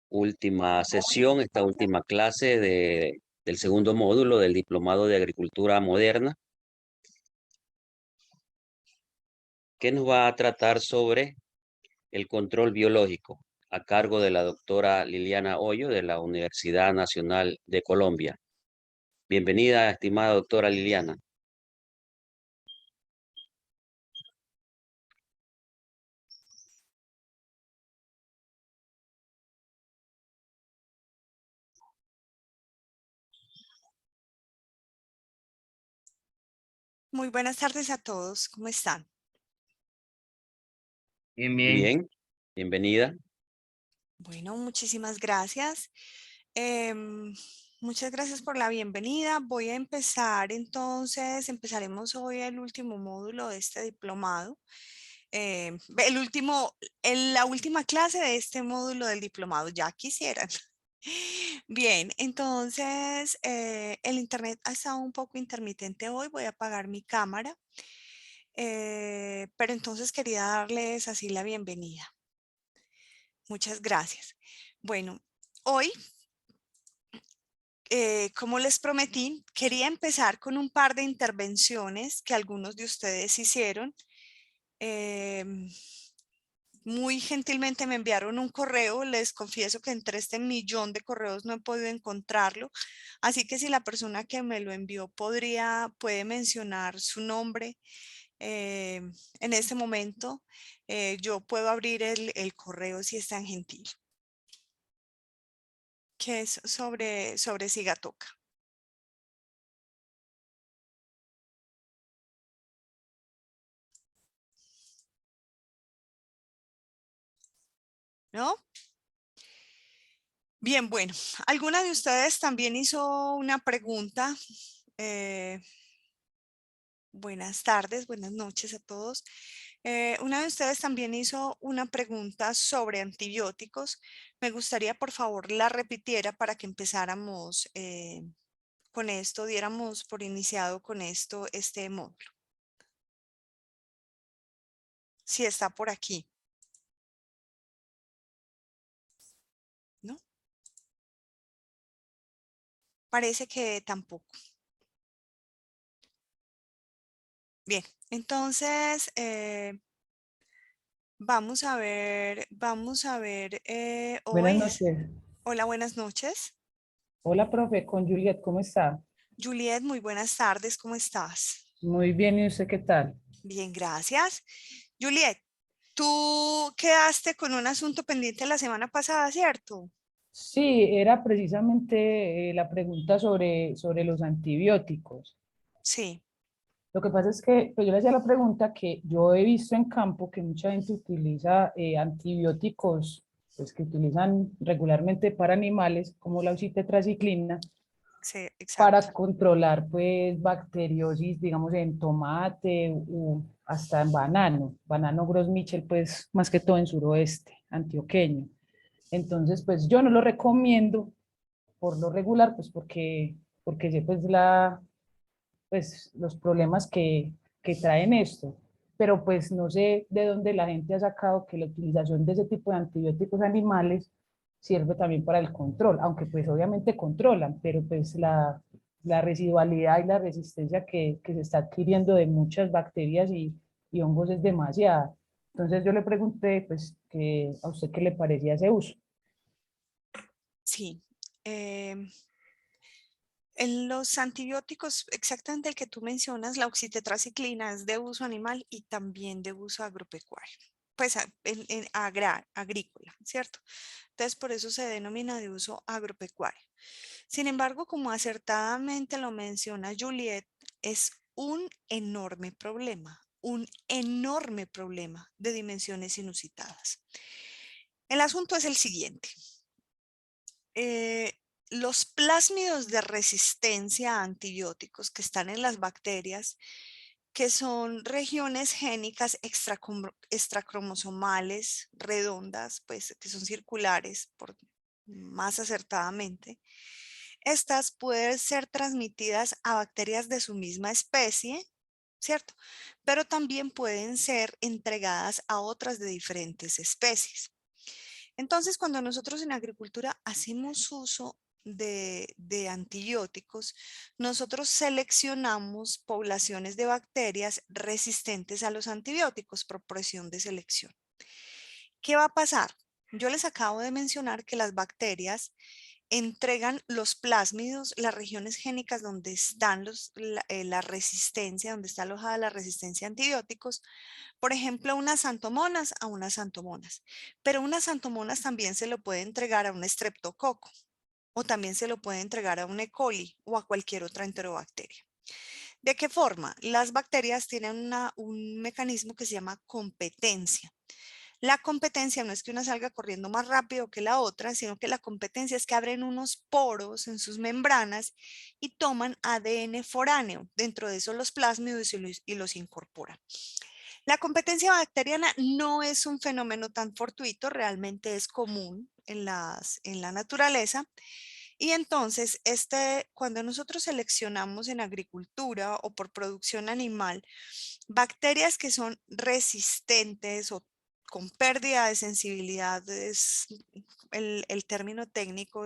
última sesión, esta última clase del segundo módulo del Diplomado de Agricultura Moderna, que nos va a tratar sobre el control biológico a cargo de la doctora Liliana Hoyo de la Universidad Nacional de Colombia. Bienvenida, estimada doctora Liliana. Muy buenas tardes a todos, ¿cómo están? Bien, bien. Bien, bienvenida. Bueno, muchísimas gracias. Em, Muchas gracias por la bienvenida. Voy a empezar entonces, empezaremos hoy el último módulo de este diplomado. El último, la última clase de este módulo del diplomado, ya quisieran. Bien, entonces el internet ha estado un poco intermitente hoy, voy a apagar mi cámara, pero entonces quería darles así la bienvenida. Muchas gracias. Bueno, hoy, como les prometí, quería empezar con un par de intervenciones que algunos de ustedes hicieron. Em, Muy gentilmente me enviaron un correo, les confieso que entre este millón de correos no he podido encontrarlo, así que si la persona que me lo envió puede mencionar su nombre en este momento, yo puedo abrir el correo si es tan gentil, que es sobre Sigatoka, ¿no? Bien, bueno, alguna de ustedes también hizo una pregunta. eh, Buenas tardes, buenas noches a todos. Una de ustedes también hizo una pregunta sobre antibióticos. Me gustaría, por favor, la repitiera para que empezáramos con esto, diéramos por iniciado con esto este módulo. Si está por aquí, ¿no? Parece que tampoco. Bien, entonces vamos a ver Buenas hoy. noches. Hola, buenas noches. Hola, profe, con Juliet, ¿cómo está? Juliet, muy buenas tardes, ¿cómo estás? Muy bien, ¿y usted qué tal? Bien, gracias. Juliet, tú quedaste con un asunto pendiente la semana pasada, ¿cierto? Sí, era precisamente la pregunta sobre los antibióticos. Sí, Lo que pasa es que pues yo le hacía la pregunta que yo he visto en campo que mucha gente utiliza antibióticos pues, que utilizan regularmente para animales, como la oxitetraciclina, sí, exacto. para controlar pues bacteriosis, digamos, en tomate o hasta en banano. Banano Gros Michel, pues más que todo en suroeste antioqueño. Entonces, pues yo no lo recomiendo por lo regular, pues porque sé pues pues los problemas que traen esto. Pero pues no sé de dónde la gente ha sacado que la utilización de ese tipo de antibióticos animales sirve también para el control, aunque pues obviamente controlan, pero pues la residualidad y la resistencia que se está adquiriendo de muchas bacterias y hongos es demasiada. Entonces yo le pregunté pues que a usted qué le parecía ese uso. Sí. em, en los antibióticos, exactamente el que tú mencionas, la oxitetraciclina es de uso animal y también de uso agropecuario, pues agrícola, ¿cierto? Entonces, por eso se denomina de uso agropecuario. Sin embargo, como acertadamente lo menciona Juliet, es un enorme problema de dimensiones inusitadas. El asunto es el siguiente. eh, los plásmidos de resistencia a antibióticos que están en las bacterias, que son regiones génicas extracromosomales redondas, pues que son circulares, por más acertadamente, estas pueden ser transmitidas a bacterias de su misma especie, ¿cierto? Pero también pueden ser entregadas a otras de diferentes especies. Entonces, cuando nosotros en agricultura hacemos uso de antibióticos, nosotros seleccionamos poblaciones de bacterias resistentes a los antibióticos por presión de selección. ¿Qué va a pasar? Yo les acabo de mencionar que las bacterias entregan los plásmidos, las regiones génicas donde están la resistencia, donde está alojada la resistencia a antibióticos, por ejemplo, unas santomonas a unas santomonas, pero unas santomonas también se lo puede entregar a un estreptococo o también se lo puede entregar a un E. coli o a cualquier otra enterobacteria. ¿De qué forma? Las bacterias tienen un mecanismo que se llama competencia. La competencia no es que una salga corriendo más rápido que la otra, sino que la competencia es que abren unos poros en sus membranas y toman ADN foráneo. Dentro de eso los plásmidos y los incorporan. La competencia bacteriana no es un fenómeno tan fortuito, realmente es común en la naturaleza. Y entonces, cuando nosotros seleccionamos en agricultura o por producción animal, bacterias que son resistentes o con pérdida de sensibilidad, es el término técnico,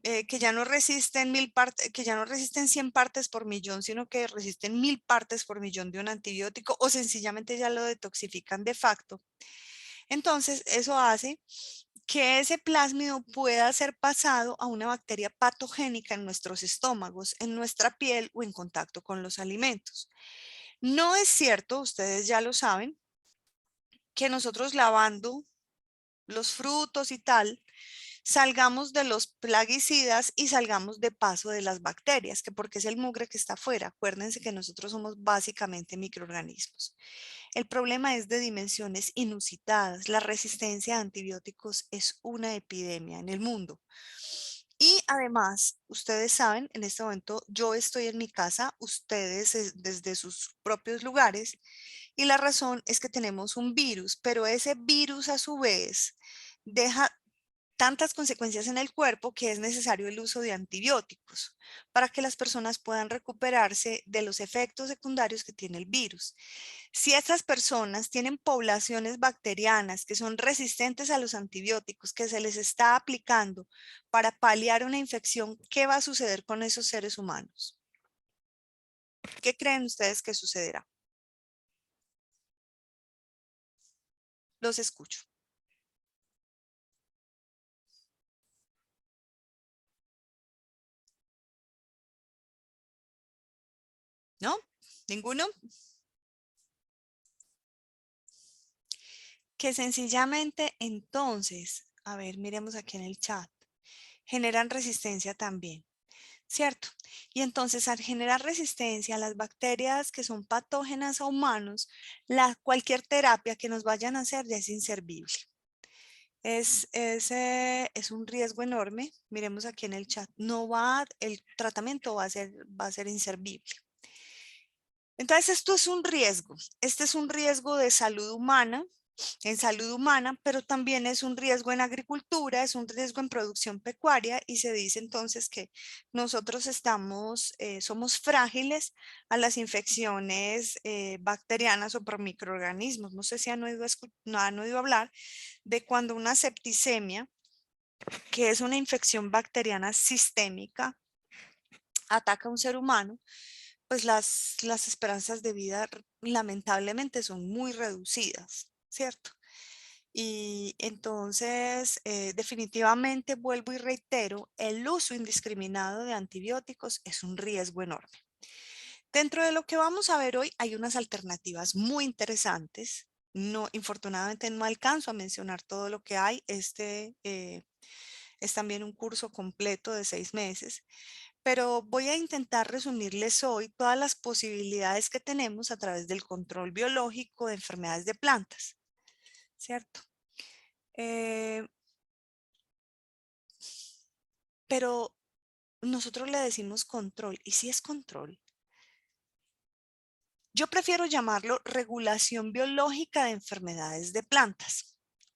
que ya no resisten que ya no resisten 100 partes por millón, sino que resisten 1000 partes por millón de un antibiótico o sencillamente ya lo detoxifican de facto. Entonces, eso hace que ese plásmido pueda ser pasado a una bacteria patogénica en nuestros estómagos, en nuestra piel o en contacto con los alimentos. No es cierto, ustedes ya lo saben, que nosotros lavando los frutos y tal, salgamos de los plaguicidas y salgamos de paso de las bacterias, que porque es el mugre que está afuera. Acuérdense que nosotros somos básicamente microorganismos. El problema es de dimensiones inusitadas. La resistencia a antibióticos es una epidemia en el mundo. Y además, ustedes saben, en este momento yo estoy en mi casa, ustedes desde sus propios lugares, y la razón es que tenemos un virus, pero ese virus a su vez deja tantas consecuencias en el cuerpo que es necesario el uso de antibióticos para que las personas puedan recuperarse de los efectos secundarios que tiene el virus. Si estas personas tienen poblaciones bacterianas que son resistentes a los antibióticos que se les está aplicando para paliar una infección, ¿qué va a suceder con esos seres humanos? ¿Qué creen ustedes que sucederá? Los escucho. ¿No? ¿Ninguno? Que sencillamente entonces, a ver, miremos aquí en el chat, generan resistencia también, ¿cierto? Y entonces al generar resistencia a las bacterias que son patógenas a humanos, cualquier terapia que nos vayan a hacer ya es inservible. Es un riesgo enorme. Miremos aquí en el chat. El tratamiento va a ser inservible. Entonces esto es un riesgo. Este es un riesgo de salud humana, pero también es un riesgo en agricultura, es un riesgo en producción pecuaria y se dice entonces que nosotros somos frágiles a las infecciones bacterianas o por microorganismos. No sé si no han oído hablar de cuando una septicemia, que es una infección bacteriana sistémica, ataca a un ser humano, pues las esperanzas de vida lamentablemente son muy reducidas, ¿cierto? Y entonces, definitivamente vuelvo y reitero, el uso indiscriminado de antibióticos es un riesgo enorme. Dentro de lo que vamos a ver hoy hay unas alternativas muy interesantes. No, infortunadamente no alcanzo a mencionar todo lo que hay. Es también un curso completo de 6 meses, pero voy a intentar resumirles hoy todas las posibilidades que tenemos a través del control biológico de enfermedades de plantas, ¿cierto? Pero nosotros le decimos control, ¿y si es control? Yo prefiero llamarlo regulación biológica de enfermedades de plantas.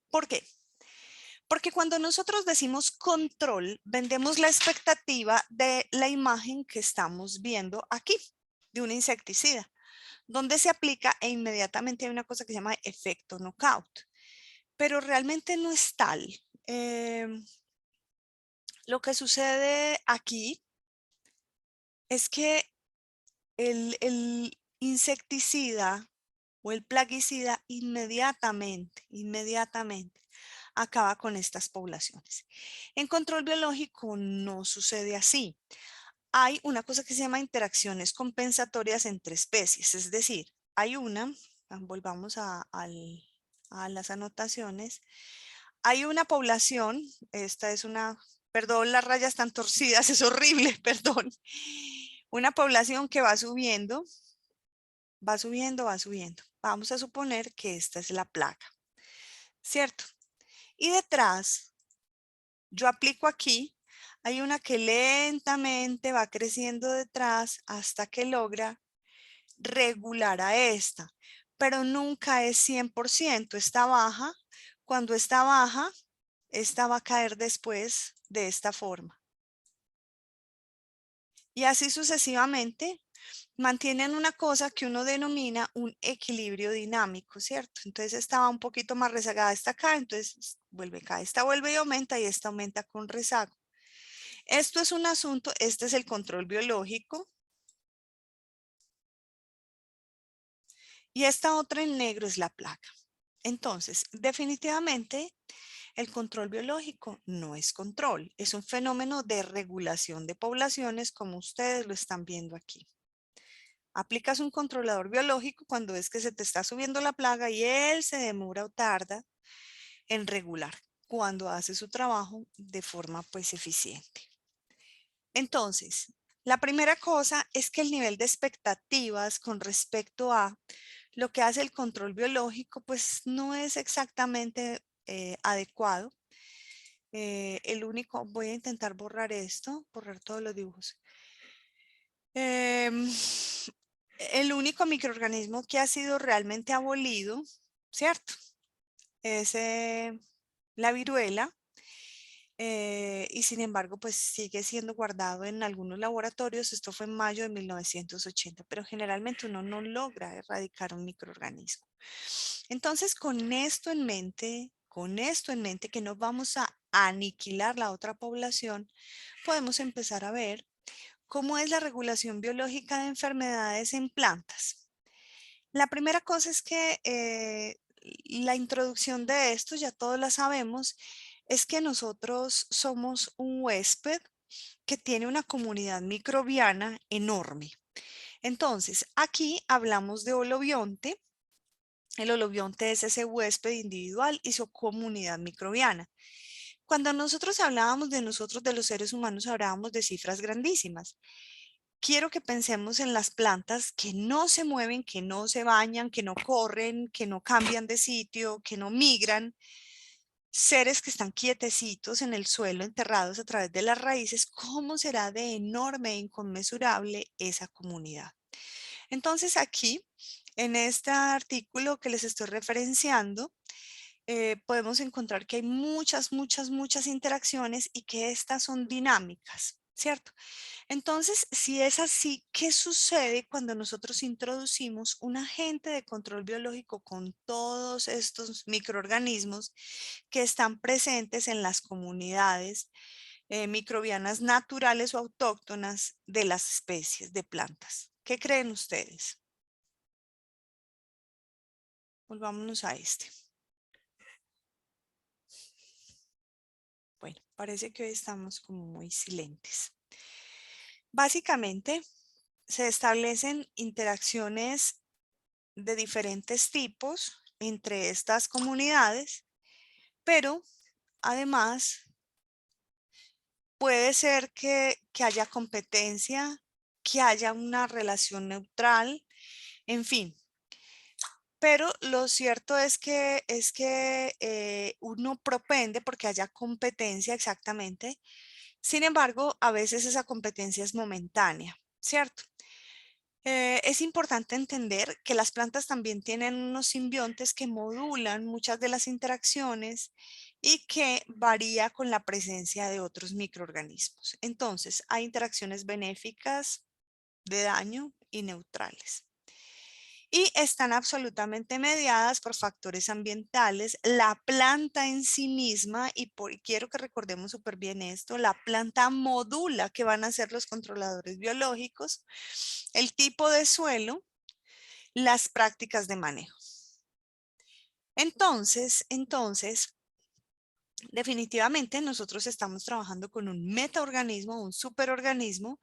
¿Por qué? Porque cuando nosotros decimos control, vendemos la expectativa de la imagen que estamos viendo aquí, de un insecticida, donde se aplica e inmediatamente hay una cosa que se llama efecto knockout. pero realmente no es tal. Lo que sucede aquí es que el insecticida o el plaguicida inmediatamente acaba con estas poblaciones. En control biológico no sucede así. Hay una cosa que se llama interacciones compensatorias entre especies, es decir, hay una, volvamos a las anotaciones, hay una población, esta es una, perdón, las rayas están torcidas, es horrible, perdón, una población que va subiendo, va subiendo, va subiendo. Vamos a suponer que esta es la plaga, ¿cierto? Y detrás, yo aplico aquí, hay una que lentamente va creciendo detrás hasta que logra regular a esta, pero nunca es 100%, está baja. Cuando está baja, esta va a caer después de esta forma. Y así sucesivamente mantienen una cosa que uno denomina un equilibrio dinámico, ¿cierto? Entonces esta va un poquito más rezagada, esta acá, entonces vuelve acá, esta vuelve y aumenta y esta aumenta con rezago. Esto es un asunto, este es el control biológico. Y esta otra en negro es la plaga. Entonces, definitivamente, el control biológico no es control, es un fenómeno de regulación de poblaciones como ustedes lo están viendo aquí. Aplicas un controlador biológico cuando ves que se te está subiendo la plaga y él se demora o tarda en regular cuando hace su trabajo de forma pues eficiente. Entonces, la primera cosa es que el nivel de expectativas con respecto a lo que hace el control biológico pues no es exactamente adecuado. El único, voy a intentar borrar esto, borrar todos los dibujos. El único microorganismo que ha sido realmente abolido, ¿cierto? Es la viruela. Y sin embargo, pues sigue siendo guardado en algunos laboratorios. Esto fue en mayo de 1980, pero generalmente uno no logra erradicar un microorganismo. Entonces, con esto en mente, que no vamos a aniquilar la otra población, podemos empezar a ver cómo es la regulación biológica de enfermedades en plantas. La primera cosa es que la introducción de esto, ya todos la sabemos, es que nosotros somos un huésped que tiene una comunidad microbiana enorme. Entonces, aquí hablamos de holobionte. El holobionte es ese huésped individual y su comunidad microbiana. Cuando nosotros hablábamos de nosotros, de los seres humanos, hablábamos de cifras grandísimas. Quiero que pensemos en las plantas que no se mueven, que no se bañan, que no corren, que no cambian de sitio, que no migran. Seres que están quietecitos en el suelo, enterrados a través de las raíces. ¿Cómo será de enorme e inconmensurable esa comunidad? Entonces aquí, en este artículo que les estoy referenciando, podemos encontrar que hay muchas interacciones y que estas son dinámicas, ¿cierto? Entonces, si es así, ¿qué sucede cuando nosotros introducimos un agente de control biológico con todos estos microorganismos que están presentes en las comunidades microbianas naturales o autóctonas de las especies de plantas? ¿Qué creen ustedes? Volvámonos a este. Bueno, parece que hoy estamos como muy silentes. Básicamente, se establecen interacciones de diferentes tipos entre estas comunidades, pero además puede ser que haya competencia, que haya una relación neutral, en fin. Pero lo cierto es que uno propende porque haya competencia exactamente. Sin embargo, a veces esa competencia es momentánea, ¿cierto? Es importante entender que las plantas también tienen unos simbiontes que modulan muchas de las interacciones y que varía con la presencia de otros microorganismos. Entonces, hay interacciones benéficas, de daño y neutrales. y están absolutamente mediadas por factores ambientales. La planta en sí misma, y quiero que recordemos súper bien esto, la planta modula qué van a ser los controladores biológicos, el tipo de suelo, las prácticas de manejo. Entonces, definitivamente nosotros estamos trabajando con un metaorganismo, un superorganismo,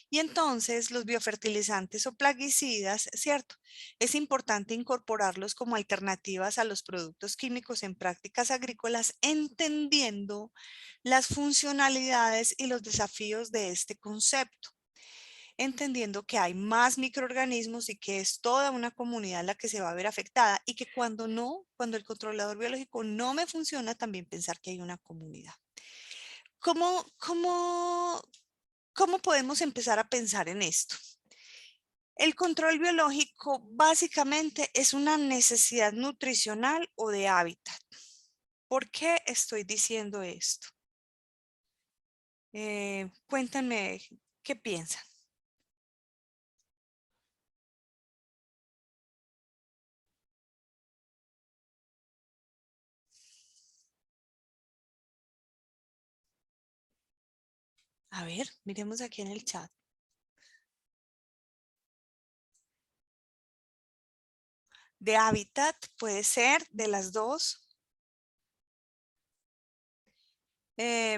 y entonces los biofertilizantes o plaguicidas, ¿cierto? Es importante incorporarlos como alternativas a los productos químicos en prácticas agrícolas, entendiendo las funcionalidades y los desafíos de este concepto, entendiendo que hay más microorganismos y que es toda una comunidad la que se va a ver afectada y que cuando el controlador biológico no me funciona, también pensar que hay una comunidad. ¿Cómo, cómo, cómo podemos empezar a pensar en esto? El control biológico básicamente es una necesidad nutricional o de hábitat. ¿Por qué estoy diciendo esto? Cuéntenme qué piensan. A ver, miremos aquí en el chat. De hábitat puede ser de las dos. A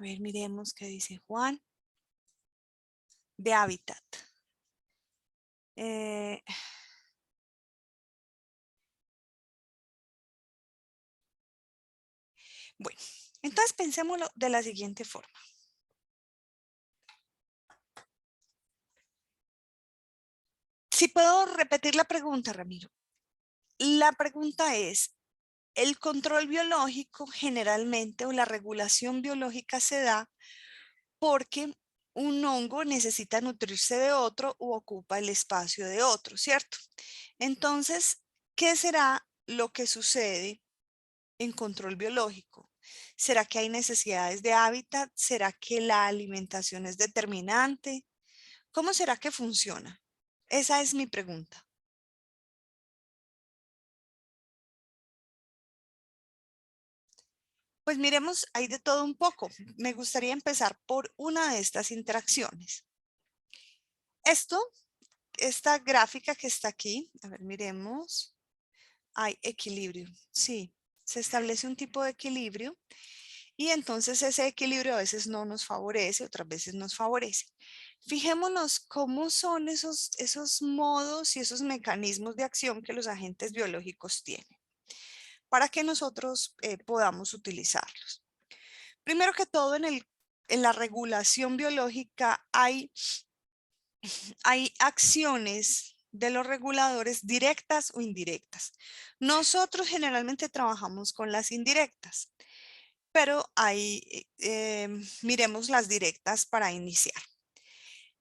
ver, miremos qué dice Juan. De hábitat. Bueno, entonces pensémoslo de la siguiente forma. Si puedo repetir la pregunta, Ramiro. La pregunta es, el control biológico generalmente o la regulación biológica se da porque un hongo necesita nutrirse de otro u ocupa el espacio de otro, ¿cierto? Entonces, ¿qué será lo que sucede en control biológico? ¿Será que hay necesidades de hábitat? ¿Será que la alimentación es determinante? ¿Cómo será que funciona? Esa es mi pregunta. Pues miremos, hay de todo un poco. Me gustaría empezar por una de estas interacciones. Esta gráfica que está aquí, a ver, miremos. Hay equilibrio, sí. Se establece un tipo de equilibrio y entonces ese equilibrio a veces no nos favorece, otras veces nos favorece. Fijémonos cómo son esos modos y esos mecanismos de acción que los agentes biológicos tienen para que nosotros podamos utilizarlos. Primero que todo, en la regulación biológica hay acciones de los reguladores directas o indirectas. Nosotros generalmente trabajamos con las indirectas, pero miremos las directas para iniciar.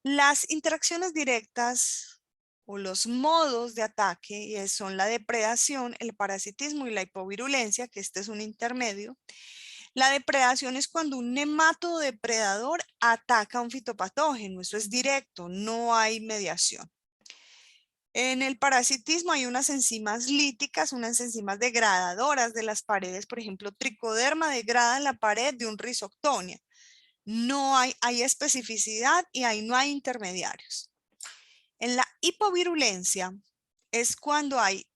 Las interacciones directas o los modos de ataque son la depredación, el parasitismo y la hipovirulencia, que este es un intermedio. La depredación es cuando un nematodo depredador ataca a un fitopatógeno, eso es directo, no hay mediación. En el parasitismo hay unas enzimas líticas, unas enzimas degradadoras de las paredes, por ejemplo, tricoderma degrada en la pared de un Rhizoctonia. No hay especificidad y ahí no hay intermediarios. En la hipovirulencia es cuando hay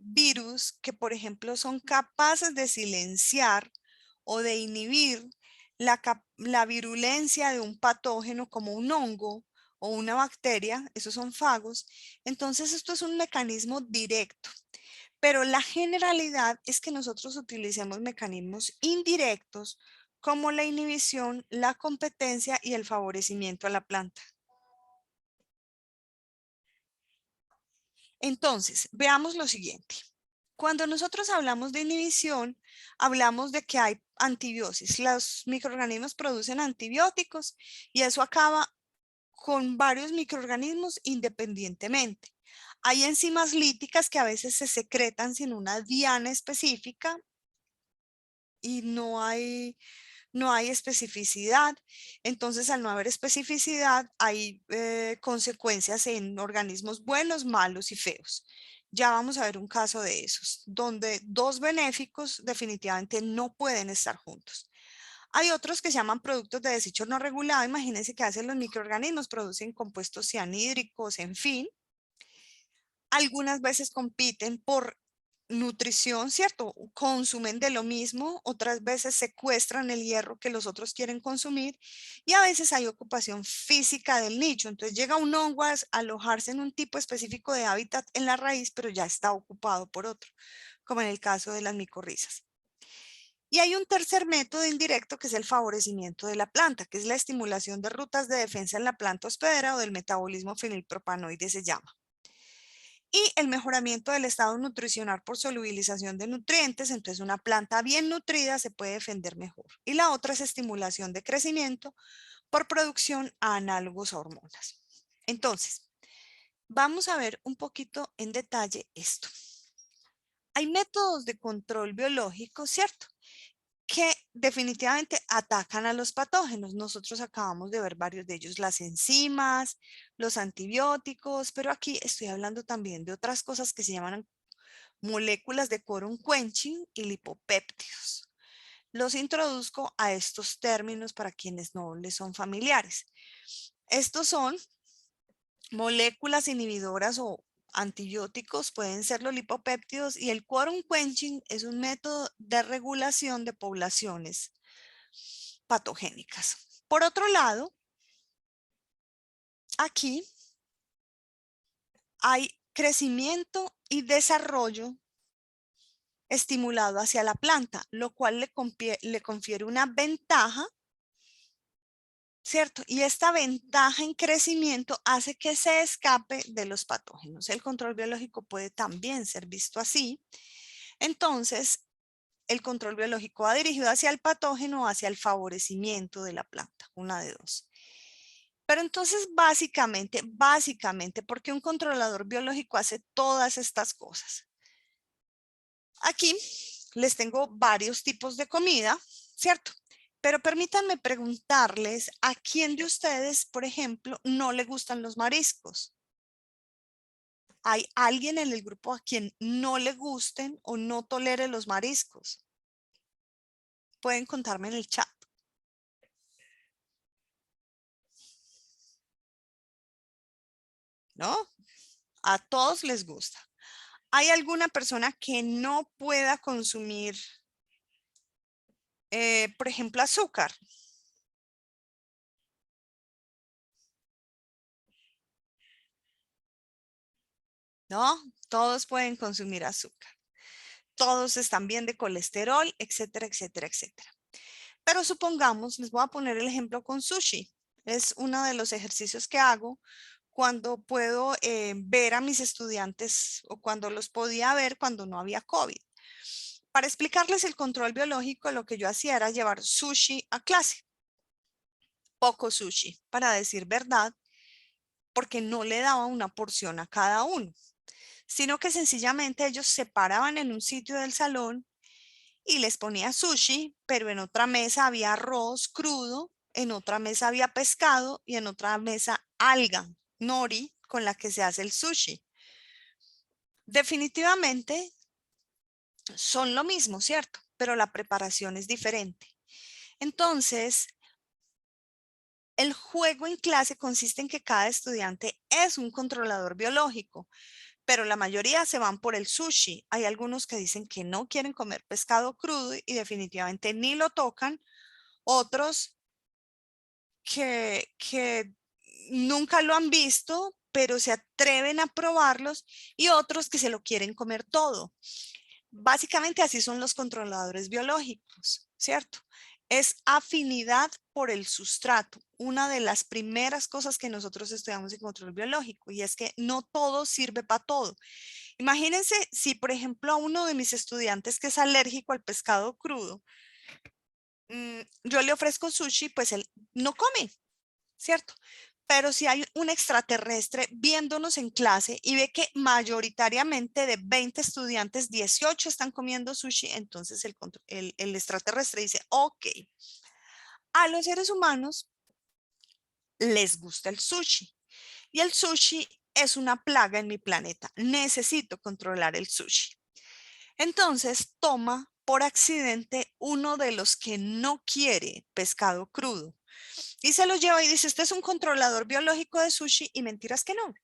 virus que, por ejemplo, son capaces de silenciar o de inhibir la virulencia de un patógeno como un hongo o una bacteria, esos son fagos. Entonces esto es un mecanismo directo, pero la generalidad es que nosotros utilicemos mecanismos indirectos como la inhibición, la competencia y el favorecimiento a la planta. Entonces, veamos lo siguiente. Cuando nosotros hablamos de inhibición, hablamos de que hay antibiosis. Los microorganismos producen antibióticos y eso acaba con varios microorganismos independientemente. Hay enzimas líticas que a veces se secretan sin una diana específica y no hay no hay especificidad. Entonces, al no haber especificidad, hay consecuencias en organismos buenos, malos y feos. Ya vamos a ver un caso de esos, donde dos benéficos definitivamente no pueden estar juntos. Hay otros que se llaman productos de desecho no regulado. Imagínense que hacen los microorganismos, producen compuestos cianhídricos, en fin. Algunas veces compiten por nutrición, ¿cierto? Consumen de lo mismo, otras veces secuestran el hierro que los otros quieren consumir y a veces hay ocupación física del nicho. Entonces llega un hongo a alojarse en un tipo específico de hábitat en la raíz, pero ya está ocupado por otro, como en el caso de las micorrizas. Y hay un tercer método indirecto que es el favorecimiento de la planta, que es la estimulación de rutas de defensa en la planta hospedera o del metabolismo fenilpropanoide se llama. Y el mejoramiento del estado nutricional por solubilización de nutrientes, entonces una planta bien nutrida se puede defender mejor. Y la otra es estimulación de crecimiento por producción a análogos a hormonas. Entonces, vamos a ver un poquito en detalle esto. Hay métodos de control biológico, ¿cierto?, que definitivamente atacan a los patógenos. Nosotros acabamos de ver varios de ellos, las enzimas, los antibióticos, pero aquí estoy hablando también de otras cosas que se llaman moléculas de quorum quenching y lipopéptidos. Los introduzco a estos términos para quienes no les son familiares. Estos son moléculas inhibidoras o antibióticos, pueden ser los lipopéptidos, y el quorum quenching es un método de regulación de poblaciones patogénicas. Por otro lado, aquí hay crecimiento y desarrollo estimulado hacia la planta, lo cual le confiere una ventaja, ¿cierto? Y esta ventaja en crecimiento hace que se escape de los patógenos. El control biológico puede también ser visto así. Entonces, el control biológico va dirigido hacia el patógeno o hacia el favorecimiento de la planta, una de dos. Pero entonces, básicamente, ¿por qué un controlador biológico hace todas estas cosas? Aquí les tengo varios tipos de comida, ¿cierto? Pero permítanme preguntarles, ¿a quién de ustedes, por ejemplo, no le gustan los mariscos? ¿Hay alguien en el grupo a quien no le gusten o no tolere los mariscos? Pueden contarme en el chat. ¿No? A todos les gusta. ¿Hay alguna persona que no pueda consumir, por ejemplo, azúcar? ¿No? Todos pueden consumir azúcar. Todos están bien de colesterol, etcétera, etcétera, etcétera. Pero supongamos, les voy a poner el ejemplo con sushi. Es uno de los ejercicios que hago cuando puedo ver a mis estudiantes o cuando los podía ver cuando no había COVID. Para explicarles el control biológico, lo que yo hacía era llevar sushi a clase. Poco sushi, para decir verdad, porque no le daba una porción a cada uno, sino que sencillamente ellos se paraban en un sitio del salón y les ponía sushi, pero en otra mesa había arroz crudo, en otra mesa había pescado y en otra mesa alga, nori, con la que se hace el sushi. Definitivamente son lo mismo, ¿cierto? Pero la preparación es diferente. Entonces, el juego en clase consiste en que cada estudiante es un controlador biológico, pero la mayoría se van por el sushi. Hay algunos que dicen que no quieren comer pescado crudo y definitivamente ni lo tocan. Otros que nunca lo han visto, pero se atreven a probarlos, y otros que se lo quieren comer todo. Básicamente así son los controladores biológicos, ¿cierto? Es afinidad por el sustrato, una de las primeras cosas que nosotros estudiamos en control biológico, y es que no todo sirve para todo. Imagínense si, por ejemplo, a uno de mis estudiantes que es alérgico al pescado crudo, yo le ofrezco sushi, pues él no come, ¿cierto? Pero si hay un extraterrestre viéndonos en clase y ve que mayoritariamente de 20 estudiantes, 18 están comiendo sushi, entonces el extraterrestre dice, ok, A los seres humanos les gusta el sushi y el sushi es una plaga en mi planeta. Necesito controlar el sushi. Entonces toma por accidente uno de los que no quiere pescado crudo y se lo lleva y dice, este es un controlador biológico de sushi, y mentiras que no,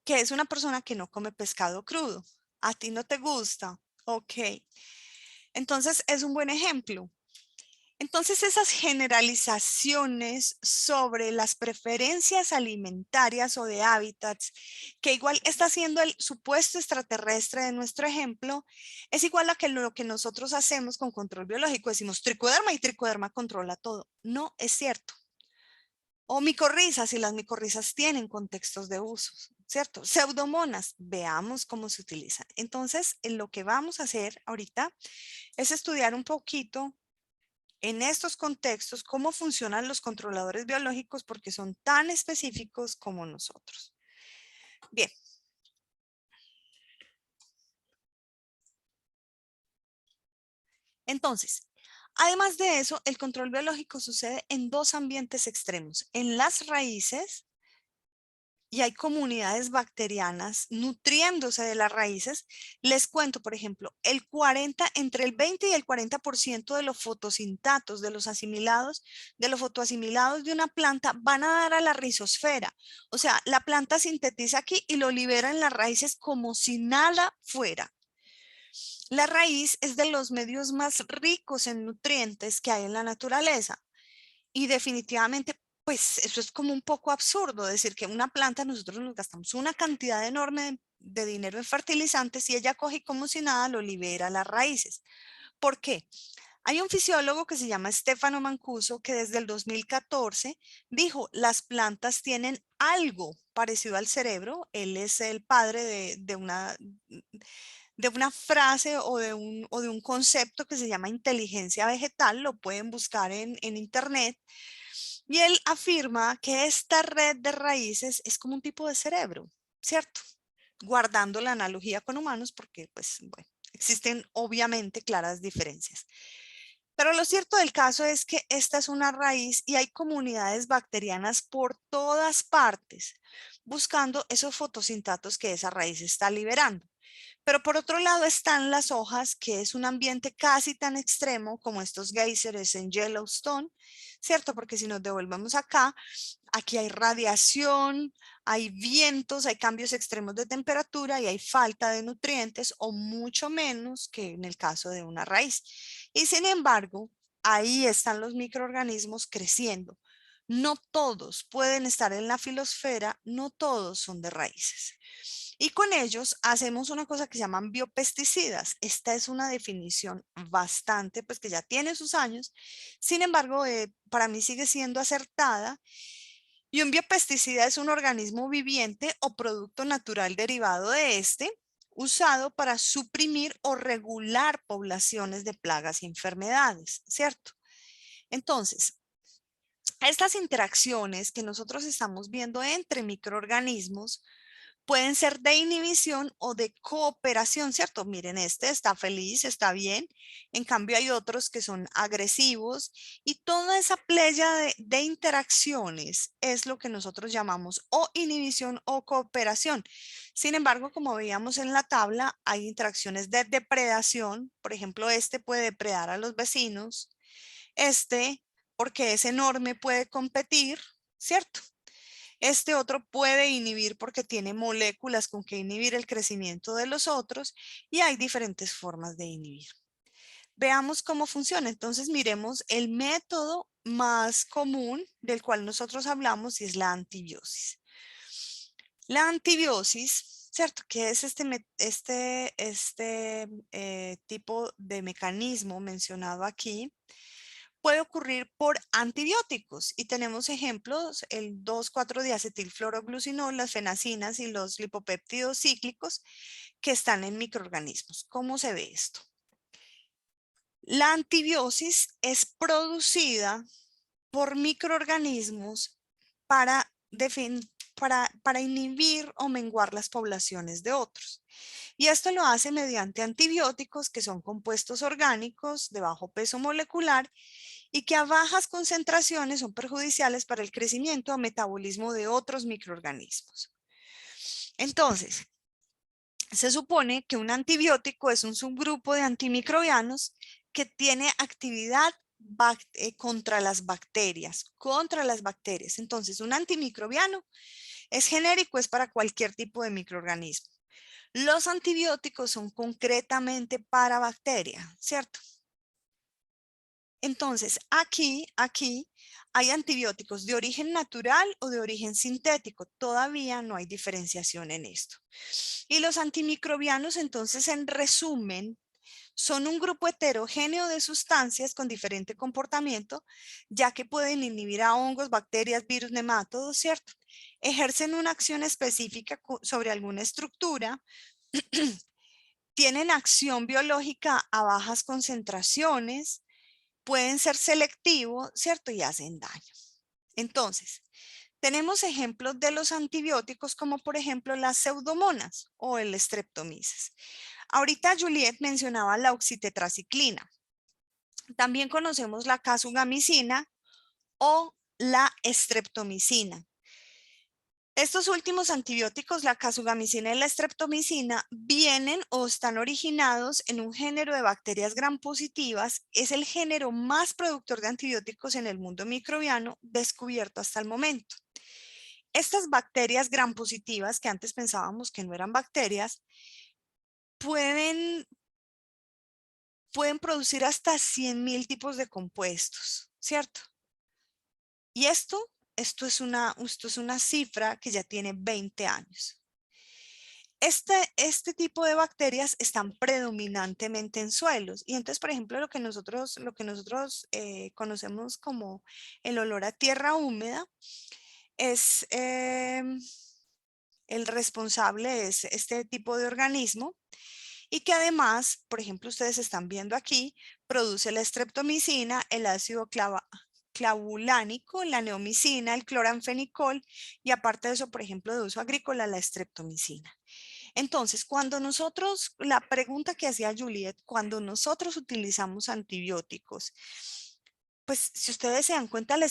que es una persona que no come pescado crudo. A ti no te gusta. Ok. Entonces es un buen ejemplo. Entonces esas generalizaciones sobre las preferencias alimentarias o de hábitats, que igual está siendo el supuesto extraterrestre de nuestro ejemplo, es igual a que lo que nosotros hacemos con control biológico. Decimos tricoderma y tricoderma controla todo. No es cierto. O micorrizas, y las micorrizas tienen contextos de uso, ¿cierto? Pseudomonas, veamos cómo se utilizan. Entonces, lo que vamos a hacer ahorita es estudiar un poquito en estos contextos cómo funcionan los controladores biológicos, porque son tan específicos como nosotros. Bien. Entonces, además de eso, el control biológico sucede en dos ambientes extremos: en las raíces, y hay comunidades bacterianas nutriéndose de las raíces. Les cuento, por ejemplo, entre el 20 y el 40% de los fotosintatos, de los fotoasimilados de una planta van a dar a la rizosfera. O sea, la planta sintetiza aquí y lo libera en las raíces como si nada fuera. La raíz es de los medios más ricos en nutrientes que hay en la naturaleza. Y definitivamente, pues eso es como un poco absurdo decir que una planta nosotros nos gastamos una cantidad enorme de dinero en fertilizantes y ella coge y como si nada lo libera a las raíces. ¿Por qué? Hay un fisiólogo que se llama Stefano Mancuso que desde el 2014 dijo, las plantas tienen algo parecido al cerebro. Él es el padre de una frase o de un concepto que se llama inteligencia vegetal. Lo pueden buscar en internet. Y él afirma que esta red de raíces es como un tipo de cerebro, ¿cierto? Guardando la analogía con humanos, porque pues bueno, existen obviamente claras diferencias. Pero lo cierto del caso es que esta es una raíz y hay comunidades bacterianas por todas partes buscando esos fotosintatos que esa raíz está liberando. Pero por otro lado están las hojas, que es un ambiente casi tan extremo como estos géiseres en Yellowstone, ¿cierto? Porque si nos devolvemos acá, aquí hay radiación, hay vientos, hay cambios extremos de temperatura y hay falta de nutrientes, o mucho menos que en el caso de una raíz. Y sin embargo, ahí están los microorganismos creciendo. No todos pueden estar en la filosfera, no todos son de raíces. Y con ellos hacemos una cosa que se llaman biopesticidas. Esta es una definición bastante, pues que ya tiene sus años. Sin embargo, para mí sigue siendo acertada. Y un biopesticida es un organismo viviente o producto natural derivado de este, usado para suprimir o regular poblaciones de plagas y enfermedades, ¿cierto? Entonces, estas interacciones que nosotros estamos viendo entre microorganismos pueden ser de inhibición o de cooperación, ¿cierto? Miren, este está feliz, está bien. En cambio, hay otros que son agresivos, y toda esa playa de interacciones es lo que nosotros llamamos o inhibición o cooperación. Sin embargo, como veíamos en la tabla, hay interacciones de depredación. Por ejemplo, este puede depredar a los vecinos. Este, porque es enorme, puede competir, ¿cierto? Este otro puede inhibir porque tiene moléculas con que inhibir el crecimiento de los otros, y hay diferentes formas de inhibir. Veamos cómo funciona. Entonces miremos el método más común del cual nosotros hablamos, y es la antibiosis. La antibiosis, ¿cierto? Que es este tipo de mecanismo mencionado aquí. Puede ocurrir por antibióticos, y tenemos ejemplos: el 2,4-diacetilfluoroglucinol, las fenacinas y los lipopéptidos cíclicos que están en microorganismos. ¿Cómo se ve esto? La antibiosis es producida por microorganismos para inhibir o menguar las poblaciones de otros. Y esto lo hace mediante antibióticos, que son compuestos orgánicos de bajo peso molecular y que a bajas concentraciones son perjudiciales para el crecimiento o metabolismo de otros microorganismos. Entonces, se supone que un antibiótico es un subgrupo de antimicrobianos que tiene actividad contra las bacterias, Entonces, un antimicrobiano es genérico, es para cualquier tipo de microorganismo. Los antibióticos son concretamente para bacterias, ¿cierto? Entonces, aquí hay antibióticos de origen natural o de origen sintético. Todavía no hay diferenciación en esto. Y los antimicrobianos, entonces, en resumen, son un grupo heterogéneo de sustancias con diferente comportamiento, ya que pueden inhibir a hongos, bacterias, virus, nemátodos, ¿cierto? Ejercen una acción específica sobre alguna estructura, tienen acción biológica a bajas concentraciones, pueden ser selectivos, ¿cierto? Y hacen daño. Entonces, tenemos ejemplos de los antibióticos como por ejemplo las pseudomonas o el streptomyces. Ahorita Juliet mencionaba la oxitetraciclina. También conocemos la casugamicina o la streptomicina. Estos últimos antibióticos, la casugamicina y la streptomicina, vienen o están originados en un género de bacterias gram positivas. Es el género más productor de antibióticos en el mundo microbiano descubierto hasta el momento. Estas bacterias gram positivas, que antes pensábamos que no eran bacterias, pueden producir hasta 100.000 tipos de compuestos, ¿cierto? Y esto es una cifra que ya tiene 20 años. Este tipo de bacterias están predominantemente en suelos. Y entonces, por ejemplo, lo que nosotros conocemos como el olor a tierra húmeda es el responsable es este tipo de organismo y que además, por ejemplo, ustedes están viendo aquí, produce la streptomicina, el ácido clavulánico, la neomicina, el cloranfenicol y aparte de eso, por ejemplo, de uso agrícola, la streptomicina. Entonces, la pregunta que hacía Juliet, cuando nosotros utilizamos antibióticos, pues si ustedes se dan cuenta, el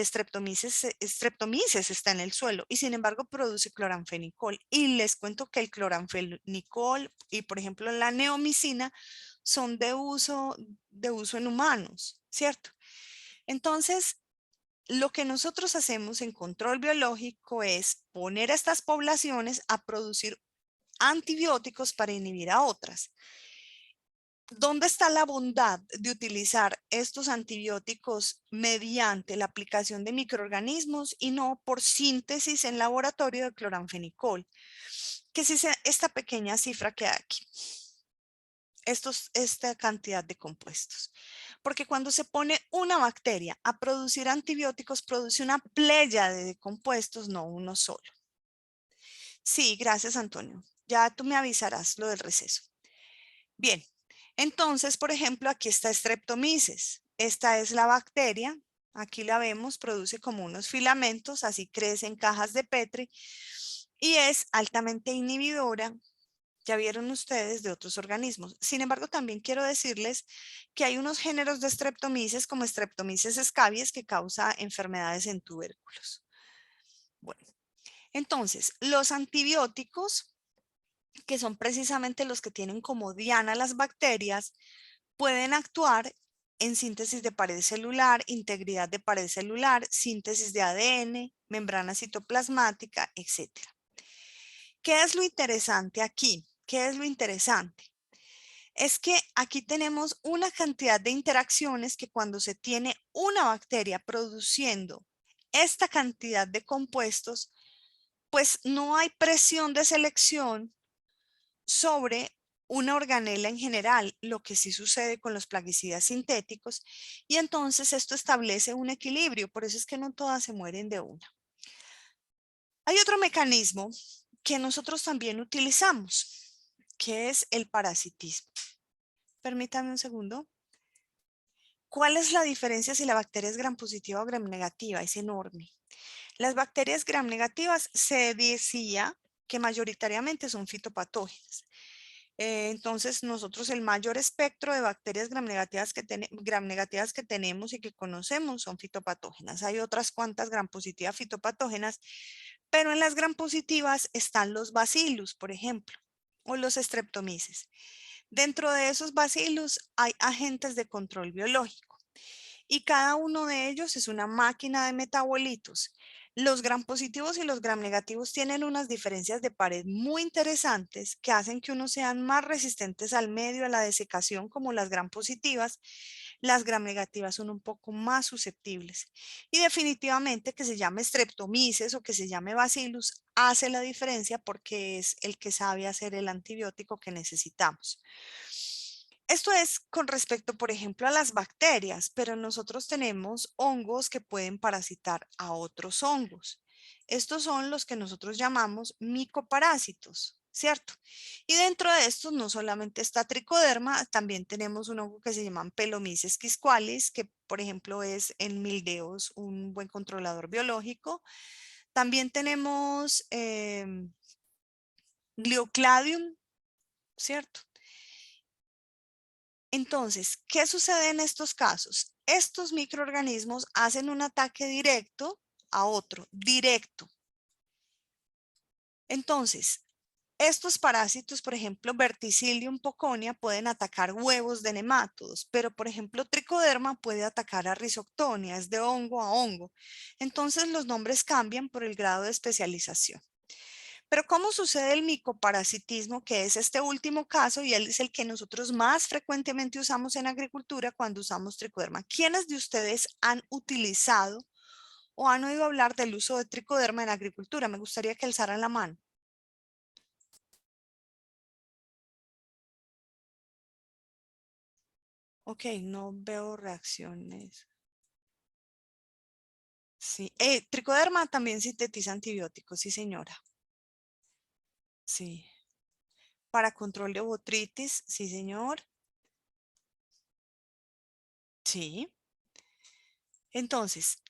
streptomyces está en el suelo y sin embargo produce cloranfenicol. Y les cuento que el cloranfenicol y por ejemplo la neomicina son de uso en humanos, ¿cierto? Entonces, lo que nosotros hacemos en control biológico es poner a estas poblaciones a producir antibióticos para inhibir a otras. ¿Dónde está la bondad de utilizar estos antibióticos mediante la aplicación de microorganismos y no por síntesis en laboratorio de cloranfenicol? Que es esta pequeña cifra que hay aquí. Esta cantidad de compuestos. Porque cuando se pone una bacteria a producir antibióticos, produce una pléyade de compuestos, no uno solo. Sí, gracias, Antonio. Ya tú me avisarás lo del receso. Bien, entonces, por ejemplo, aquí está Streptomyces. Esta es la bacteria. Aquí la vemos, produce como unos filamentos, así crece en cajas de Petri y es altamente inhibidora. Ya vieron ustedes de otros organismos. Sin embargo, también quiero decirles que hay unos géneros de Streptomyces como Streptomyces scabies que causa enfermedades en tubérculos. Bueno, entonces, los antibióticos, que son precisamente los que tienen como diana las bacterias, pueden actuar en síntesis de pared celular, integridad de pared celular, síntesis de ADN, membrana citoplasmática, etc. ¿Qué es lo interesante aquí? ¿Qué es lo interesante? Es que aquí tenemos una cantidad de interacciones que cuando se tiene una bacteria produciendo esta cantidad de compuestos, pues no hay presión de selección sobre una organela en general, lo que sí sucede con los plaguicidas sintéticos, y entonces esto establece un equilibrio, por eso es que no todas se mueren de una. Hay otro mecanismo que nosotros también utilizamos, que es el parasitismo. Permítame un segundo. ¿Cuál es la diferencia si la bacteria es gram positiva o gram negativa? Es enorme. Las bacterias gram negativas se decía que mayoritariamente son fitopatógenas. Entonces, nosotros el mayor espectro de bacterias gram negativas que tenemos y que conocemos son fitopatógenas. Hay otras cuantas gram positivas fitopatógenas, pero en las gram positivas están los bacillus, por ejemplo, o los streptomyces. Dentro de esos bacillus hay agentes de control biológico y cada uno de ellos es una máquina de metabolitos. Los gram positivos y los gram negativos tienen unas diferencias de pared muy interesantes que hacen que unos sean más resistentes al medio, a la desecación, como las gram positivas. Las gram negativas son un poco más susceptibles. Y definitivamente que se llame streptomyces o que se llame bacillus hace la diferencia porque es el que sabe hacer el antibiótico que necesitamos. Esto es con respecto, por ejemplo, a las bacterias, pero nosotros tenemos hongos que pueden parasitar a otros hongos. Estos son los que nosotros llamamos micoparásitos, ¿cierto? Y dentro de estos no solamente está tricoderma, también tenemos un hongo que se llama Pelomyces quisqualis, que por ejemplo es en mildeos un buen controlador biológico. También tenemos Gliocladium, ¿cierto? Entonces, ¿qué sucede en estos casos? Estos microorganismos hacen un ataque directo a otro, directo. Entonces, estos parásitos, por ejemplo, Verticillium poconia, pueden atacar huevos de nemátodos, pero por ejemplo, Tricoderma puede atacar a Rhizoctonia, es de hongo a hongo. Entonces, los nombres cambian por el grado de especialización. Pero ¿cómo sucede el micoparasitismo, que es este último caso y él es el que nosotros más frecuentemente usamos en agricultura cuando usamos tricoderma? ¿Quiénes de ustedes han utilizado o han oído hablar del uso de tricoderma en agricultura? Me gustaría que alzaran la mano. Ok, no veo reacciones. Sí, tricoderma también sintetiza antibióticos, sí señora. Sí. Para control de botritis, sí señor. Sí. Entonces,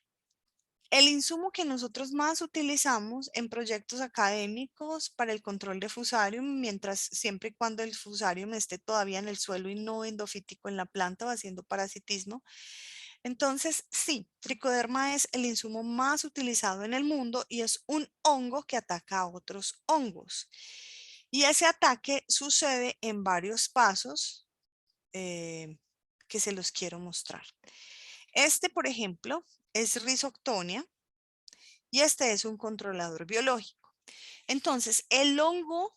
el insumo que nosotros más utilizamos en proyectos académicos para el control de fusarium, siempre y cuando el fusarium esté todavía en el suelo y no endofítico en la planta o haciendo parasitismo. Entonces, sí, tricoderma es el insumo más utilizado en el mundo y es un hongo que ataca a otros hongos. Y ese ataque sucede en varios pasos que se los quiero mostrar. Este, por ejemplo, es Rhizoctonia. Y este es un controlador biológico. Entonces, el hongo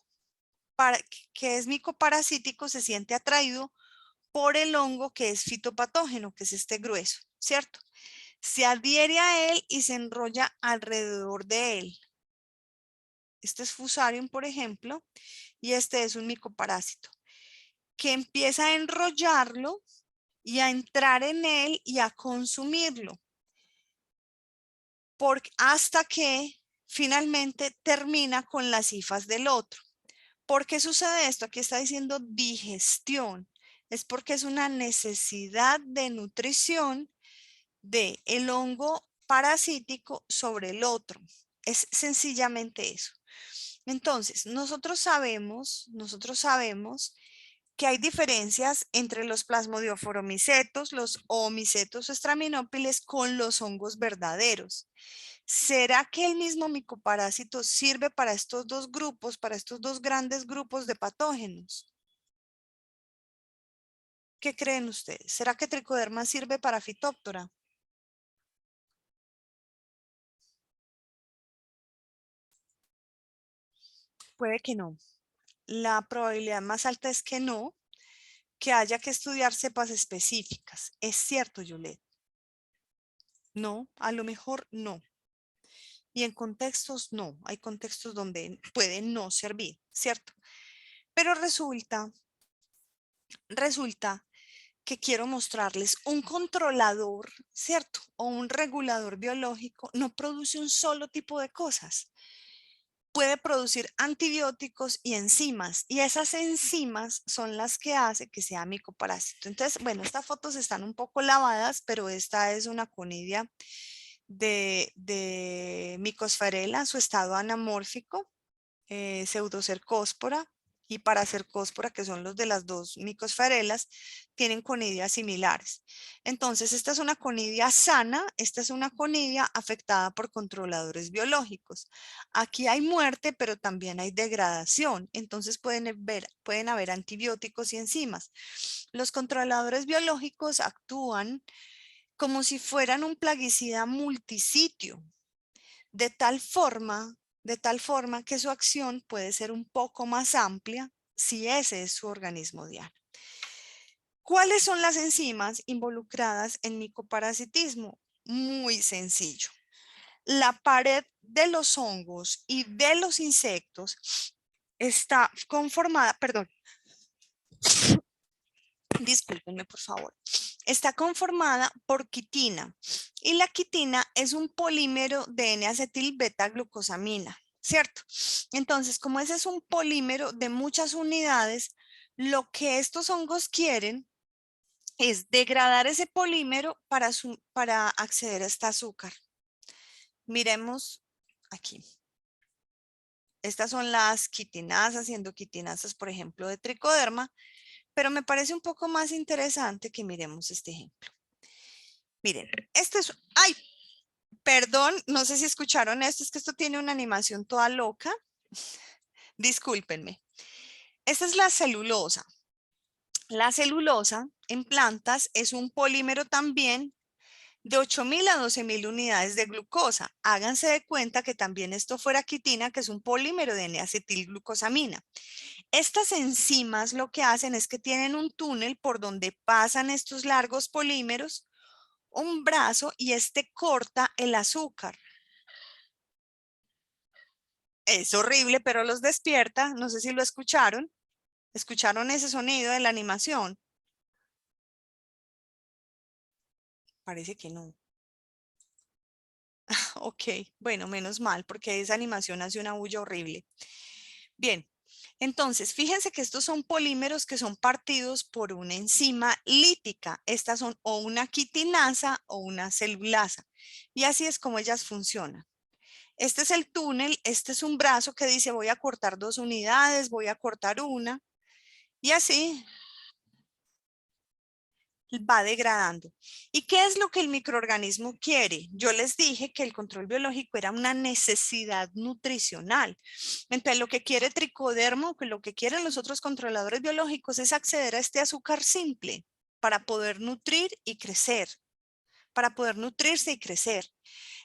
que es micoparasítico se siente atraído por el hongo que es fitopatógeno, que es este grueso, ¿cierto? Se adhiere a él y se enrolla alrededor de él. Este es Fusarium, por ejemplo, y este es un micoparásito, que empieza a enrollarlo y a entrar en él y a consumirlo, hasta que finalmente termina con las hifas del otro. ¿Por qué sucede esto? Aquí está diciendo digestión. Es porque es una necesidad de nutrición del hongo parasítico sobre el otro. Es sencillamente eso. Entonces, nosotros sabemos que hay diferencias entre los plasmodiophoromicetos, los oomicetos estraminópiles con los hongos verdaderos. ¿Será que el mismo micoparásito sirve para estos dos grupos, para estos dos grandes grupos de patógenos? ¿Qué creen ustedes? ¿Será que tricoderma sirve para Phytophthora? Puede que no. La probabilidad más alta es que no, que haya que estudiar cepas específicas. ¿Es cierto, Juliet? No, a lo mejor no. Y en contextos no. Hay contextos donde puede no servir, ¿cierto? Pero resulta que quiero mostrarles un controlador, ¿cierto? O un regulador biológico no produce un solo tipo de cosas. Puede producir antibióticos y enzimas, y esas enzimas son las que hace que sea micoparásito. Entonces, bueno, estas fotos están un poco lavadas, pero esta es una conidia de Mycosphaerella, su estado anamórfico, pseudocercóspora. y paracercóspora, que son los de las dos micosferelas, tienen conidias similares. Entonces, esta es una conidia sana, esta es una conidia afectada por controladores biológicos. Aquí hay muerte, pero también hay degradación. Entonces, pueden haber antibióticos y enzimas. Los controladores biológicos actúan como si fueran un plaguicida multisitio, de tal forma que su acción puede ser un poco más amplia si ese es su organismo diana. ¿Cuáles son las enzimas involucradas en micoparasitismo? Muy sencillo. La pared de los hongos y de los insectos está conformada, perdón, discúlpenme por favor, está conformada por quitina y la quitina es un polímero de N-acetil beta-glucosamina, ¿cierto? Entonces, como ese es un polímero de muchas unidades, lo que estos hongos quieren es degradar ese polímero para acceder a este azúcar. Miremos aquí. Estas son las quitinasas y endoquitinasas, por ejemplo, de tricoderma, pero me parece un poco más interesante que miremos este ejemplo. Miren, este es, ay, perdón, no sé si escucharon esto, es que esto tiene una animación toda loca. Discúlpenme. Esta es la celulosa. La celulosa en plantas es un polímero también de 8.000 a 12.000 unidades de glucosa. Háganse de cuenta que también esto fuera quitina, que es un polímero de N-acetilglucosamina. Estas enzimas lo que hacen es que tienen un túnel por donde pasan estos largos polímeros, un brazo, y este corta el azúcar. Es horrible, pero los despierta. No sé si lo escucharon. ¿Escucharon ese sonido de la animación? Parece que no. Ok, bueno, menos mal, porque esa animación hace una bulla horrible. Bien, entonces, fíjense que estos son polímeros que son partidos por una enzima lítica. Estas son o una quitinasa o una celulasa. Y así es como ellas funcionan. Este es el túnel, este es un brazo que dice voy a cortar 2 unidades, voy a cortar una. Y así va degradando. ¿Y qué es lo que el microorganismo quiere? Yo les dije que el control biológico era una necesidad nutricional. Entonces, lo que quiere Tricoderma, que lo que quieren los otros controladores biológicos es acceder a este azúcar simple para poder nutrir y crecer, para poder nutrirse y crecer.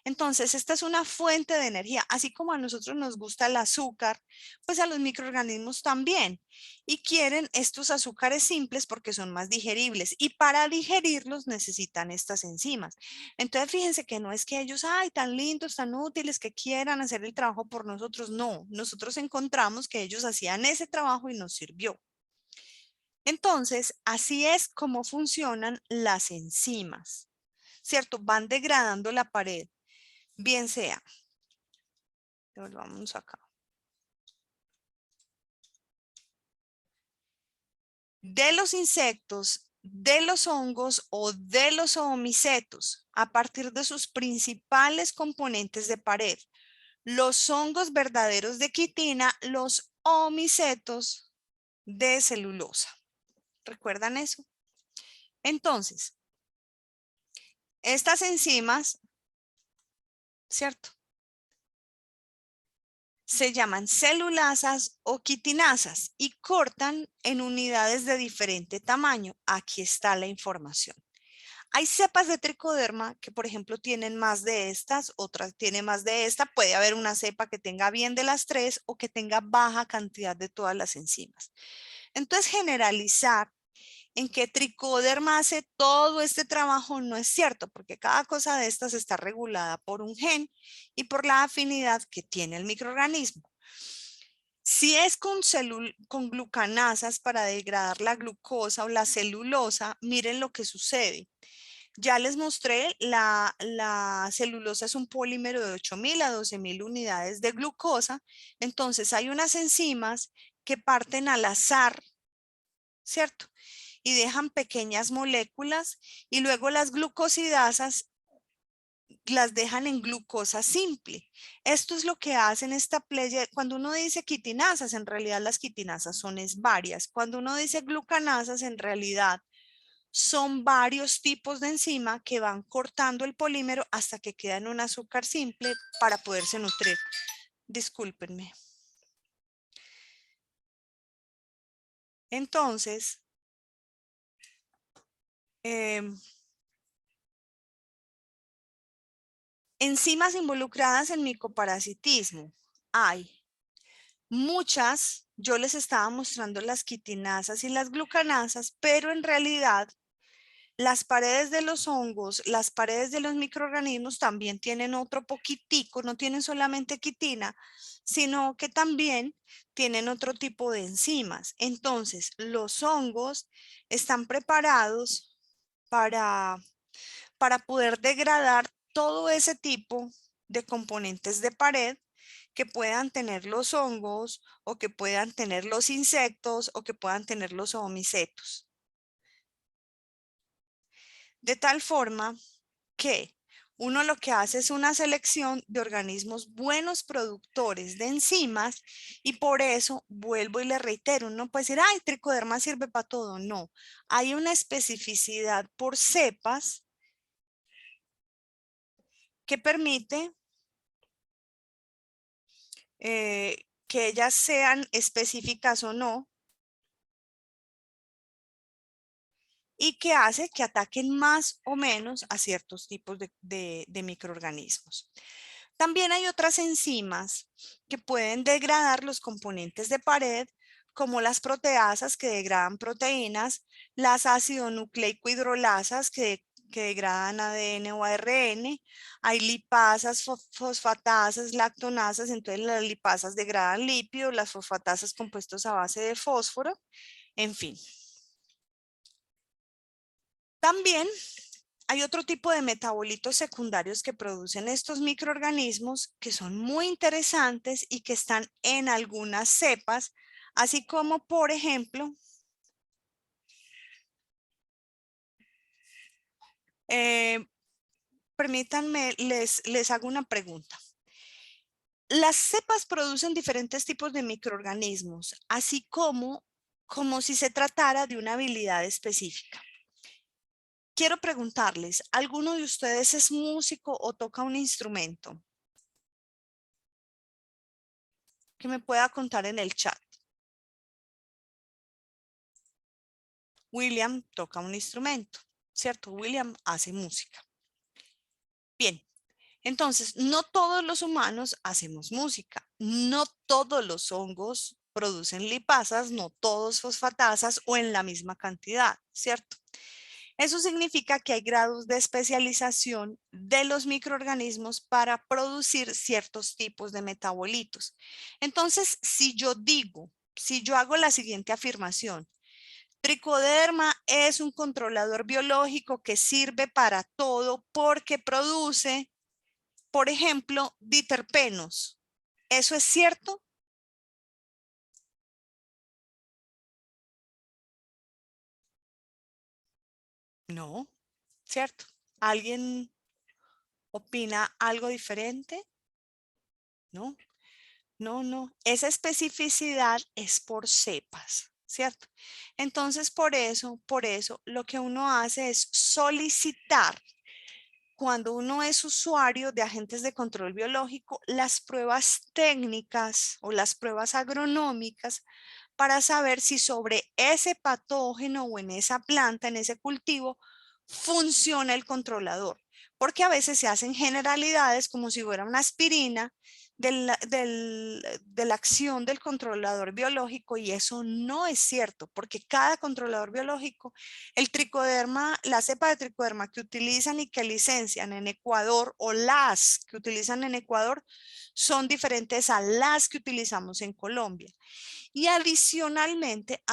Entonces, esta es una fuente de energía. Así como a nosotros nos gusta el azúcar, pues a los microorganismos también. Y quieren estos azúcares simples porque son más digeribles. Y para digerirlos necesitan estas enzimas. Entonces, fíjense que no es que ellos, ay, tan lindos, tan útiles, que quieran hacer el trabajo por nosotros. No, nosotros encontramos que ellos hacían ese trabajo y nos sirvió. Entonces, así es como funcionan las enzimas, ¿cierto? Van degradando la pared. Bien sea, volvamos acá, de los insectos, de los hongos o de los oomicetos, a partir de sus principales componentes de pared. Los hongos verdaderos de quitina, los oomicetos de celulosa. ¿Recuerdan eso? Entonces, estas enzimas, ¿cierto? Se llaman celulasas o quitinasas y cortan en unidades de diferente tamaño. Aquí está la información. Hay cepas de tricoderma que, por ejemplo, tienen más de estas, otras tienen más de esta. Puede haber una cepa que tenga bien de las tres o que tenga baja cantidad de todas las enzimas. Entonces, generalizar en que tricoderma hace todo este trabajo no es cierto, porque cada cosa de estas está regulada por un gen y por la afinidad que tiene el microorganismo. Si es con glucanasas para degradar la glucosa o la celulosa, miren lo que sucede. Ya les mostré, la celulosa es un polímero de 8.000 a 12.000 unidades de glucosa. Entonces hay unas enzimas que parten al azar, ¿cierto? Y dejan pequeñas moléculas y luego las glucosidasas las dejan en glucosa simple. Esto es lo que hacen esta playa. Cuando uno dice quitinasas, en realidad las quitinasas son varias. Cuando uno dice glucanasas, en realidad son varios tipos de enzima que van cortando el polímero hasta que queda en un azúcar simple para poderse nutrir. Discúlpenme. Entonces, enzimas involucradas en micoparasitismo. Hay muchas. Yo les estaba mostrando las quitinasas y las glucanasas, pero en realidad las paredes de los hongos, las paredes de los microorganismos también tienen otro poquitico, no tienen solamente quitina, sino que también tienen otro tipo de enzimas. Entonces, los hongos están preparados para poder degradar todo ese tipo de componentes de pared que puedan tener los hongos o que puedan tener los insectos o que puedan tener los oomicetos. De tal forma que uno lo que hace es una selección de organismos buenos productores de enzimas y por eso vuelvo y le reitero, uno puede decir, ay, tricoderma sirve para todo. No, hay una especificidad por cepas que permite que ellas sean específicas o no, y que hace que ataquen más o menos a ciertos tipos de microorganismos. También hay otras enzimas que pueden degradar los componentes de pared, como las proteasas que degradan proteínas, las ácido-nucleico-hidrolasas que degradan ADN o ARN, hay lipasas, fosfatasas, lactonasas, entonces las lipasas degradan lípidos, las fosfatasas compuestos a base de fósforo, en fin. También hay otro tipo de metabolitos secundarios que producen estos microorganismos que son muy interesantes y que están en algunas cepas, así como, por ejemplo, permítanme, les hago una pregunta. Las cepas producen diferentes tipos de microorganismos, así como si se tratara de una habilidad específica. Quiero preguntarles, ¿alguno de ustedes es músico o toca un instrumento? Que me pueda contar en el chat. William toca un instrumento, ¿cierto? William hace música. Bien, entonces, no todos los humanos hacemos música, no todos los hongos producen lipasas, no todos fosfatasas o en la misma cantidad, ¿cierto? Eso significa que hay grados de especialización de los microorganismos para producir ciertos tipos de metabolitos. Entonces, si yo hago la siguiente afirmación, tricoderma es un controlador biológico que sirve para todo porque produce, por ejemplo, diterpenos. ¿Eso es cierto? No, ¿cierto? ¿Alguien opina algo diferente? No, no. Esa especificidad es por cepas, ¿cierto? Entonces, por eso, lo que uno hace es solicitar, cuando uno es usuario de agentes de control biológico, las pruebas técnicas o las pruebas agronómicas para saber si sobre ese patógeno o en esa planta, en ese cultivo, funciona el controlador. Porque a veces se hacen generalidades como si fuera una aspirina de la acción del controlador biológico y eso no es cierto porque cada controlador biológico, el tricoderma, la cepa de tricoderma que utilizan y que licencian en Ecuador o las que utilizan en Ecuador son diferentes a las que utilizamos en Colombia. Y adicionalmente,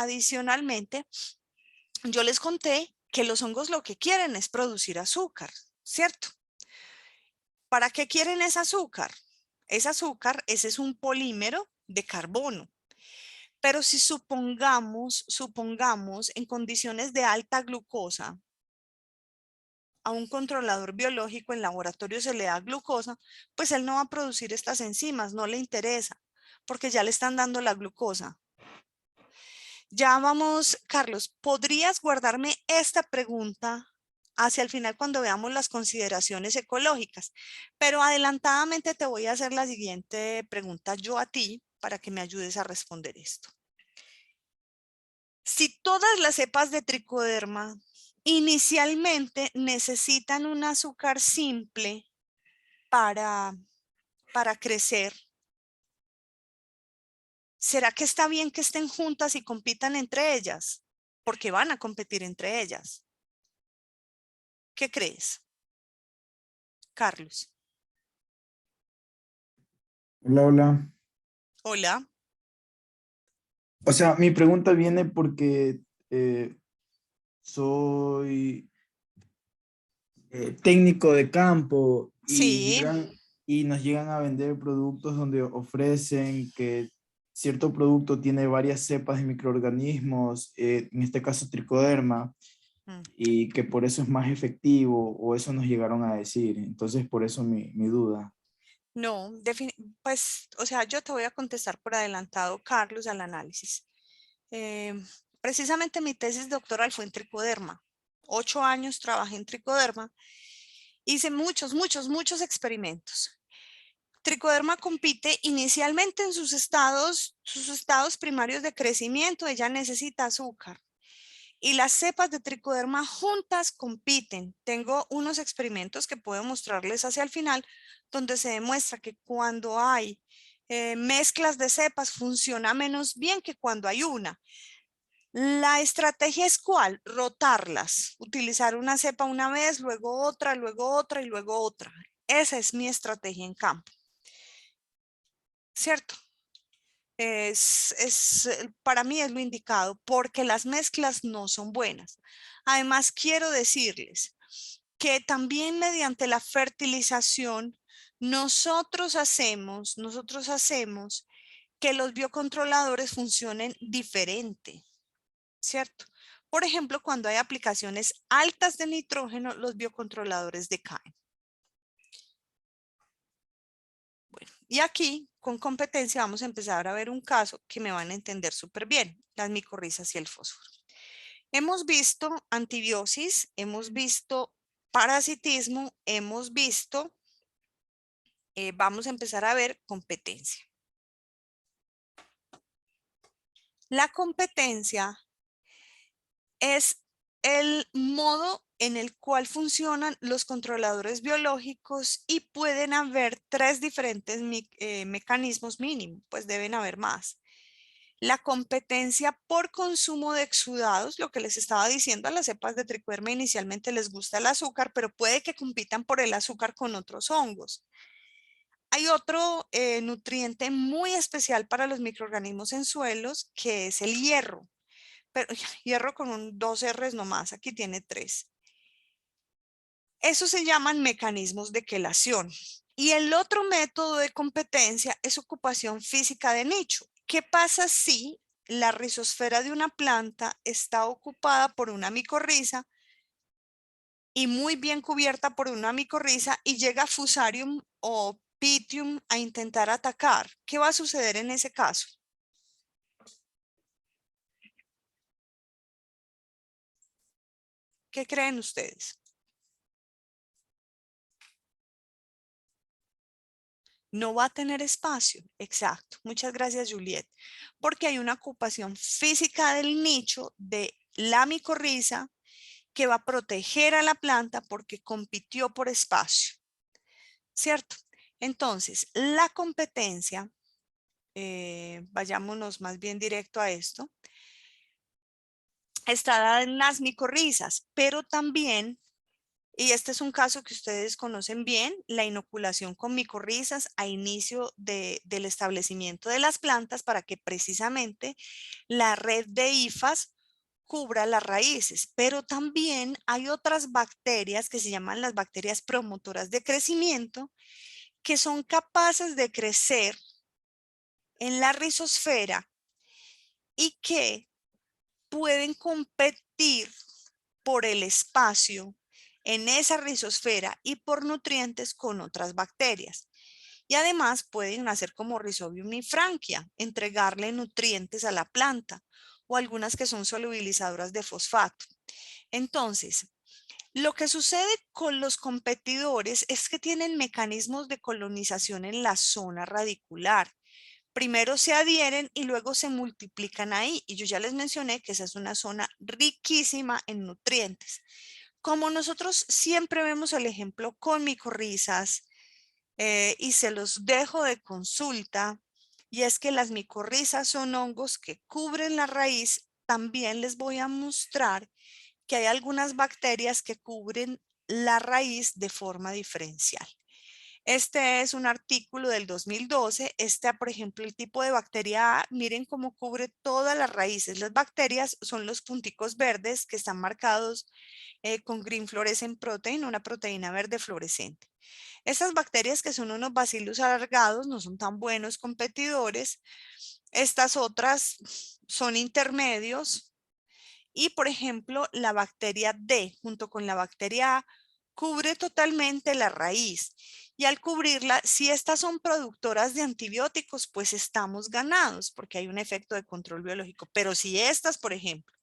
yo les conté que los hongos lo que quieren es producir azúcar, ¿cierto? ¿Para qué quieren ese azúcar? Ese azúcar, ese es un polímero de carbono. Pero si supongamos en condiciones de alta glucosa, a un controlador biológico en laboratorio se le da glucosa, pues él no va a producir estas enzimas, no le interesa, porque ya le están dando la glucosa. Ya vamos, Carlos, ¿podrías guardarme esta pregunta hacia el final cuando veamos las consideraciones ecológicas? Pero adelantadamente te voy a hacer la siguiente pregunta yo a ti para que me ayudes a responder esto. Si todas las cepas de tricoderma inicialmente necesitan un azúcar simple para crecer, ¿será que está bien que estén juntas y compitan entre ellas? Porque van a competir entre ellas. ¿Qué crees, Carlos? Hola, hola. Hola. O sea, mi pregunta viene porque soy técnico de campo Sí, y nos llegan a vender productos donde ofrecen que cierto producto tiene varias cepas de microorganismos, en este caso tricoderma, mm, y que por eso es más efectivo, o eso nos llegaron a decir. Entonces, por eso mi duda. no, pues, o sea, yo te voy a contestar por adelantado, Carlos, al análisis. Eh, Precisamente mi tesis doctoral fue en tricoderma. 8 años trabajé en tricoderma. Hice muchos experimentos. Tricoderma compite inicialmente en sus estados primarios de crecimiento. Ella necesita azúcar. Y las cepas de tricoderma juntas compiten. Tengo unos experimentos que puedo mostrarles hacia el final, donde se demuestra que cuando hay mezclas de cepas funciona menos bien que cuando hay una. La estrategia es ¿cuál? Rotarlas, utilizar una cepa una vez, luego otra y luego otra. Esa es mi estrategia en campo, ¿cierto? Para mí es lo indicado porque las mezclas no son buenas. Además, quiero decirles que también mediante la fertilización nosotros hacemos que los biocontroladores funcionen diferente, ¿cierto? Por ejemplo, cuando hay aplicaciones altas de nitrógeno, los biocontroladores decaen. Bueno, y aquí con competencia vamos a empezar a ver un caso que me van a entender súper bien, las micorrizas y el fósforo. Hemos visto antibiosis, hemos visto parasitismo, hemos visto, vamos a empezar a ver competencia. La competencia es el modo en el cual funcionan los controladores biológicos y pueden haber 3 diferentes mecanismos mínimos, pues deben haber más. La competencia por consumo de exudados, lo que les estaba diciendo, a las cepas de tricoderma inicialmente les gusta el azúcar, pero puede que compitan por el azúcar con otros hongos. Hay otro nutriente muy especial para los microorganismos en suelos, que es el hierro. Pero hierro con 2 R's nomás, aquí tiene 3. Eso se llaman mecanismos de quelación. Y el otro método de competencia es ocupación física de nicho. ¿Qué pasa si la rizosfera de una planta está ocupada por una micorriza y muy bien cubierta por una micorriza y llega Fusarium o Pythium a intentar atacar? ¿Qué va a suceder en ese caso? ¿Qué creen ustedes? No va a tener espacio. Exacto. Muchas gracias, Juliet. Porque hay una ocupación física del nicho de la micorriza que va a proteger a la planta porque compitió por espacio. ¿Cierto? Entonces, la competencia, vayámonos más bien directo a esto, está dada en las micorrizas, pero también, y este es un caso que ustedes conocen bien, la inoculación con micorrizas a inicio del establecimiento de las plantas para que precisamente la red de hifas cubra las raíces. Pero también hay otras bacterias que se llaman las bacterias promotoras de crecimiento que son capaces de crecer en la rizosfera y que pueden competir por el espacio en esa rizosfera y por nutrientes con otras bacterias. Y además pueden hacer como Rhizobium nifranquia, entregarle nutrientes a la planta o algunas que son solubilizadoras de fosfato. Entonces, lo que sucede con los competidores es que tienen mecanismos de colonización en la zona radicular. Primero se adhieren y luego se multiplican ahí. Y yo ya les mencioné que esa es una zona riquísima en nutrientes. Como nosotros siempre vemos el ejemplo con micorrizas, y se los dejo de consulta, y es que las micorrizas son hongos que cubren la raíz. También les voy a mostrar que hay algunas bacterias que cubren la raíz de forma diferencial. Este es un artículo del 2012. Por ejemplo, el tipo de bacteria A, miren cómo cubre todas las raíces. Las bacterias son los punticos verdes que están marcados con Green Fluorescent Protein, una proteína verde fluorescente. Estas bacterias, que son unos bacillus alargados, no son tan buenos competidores. Estas otras son intermedios. Y, por ejemplo, la bacteria D junto con la bacteria A cubre totalmente la raíz. Y al cubrirla, si estas son productoras de antibióticos, pues estamos ganados porque hay un efecto de control biológico. Pero si estas, por ejemplo,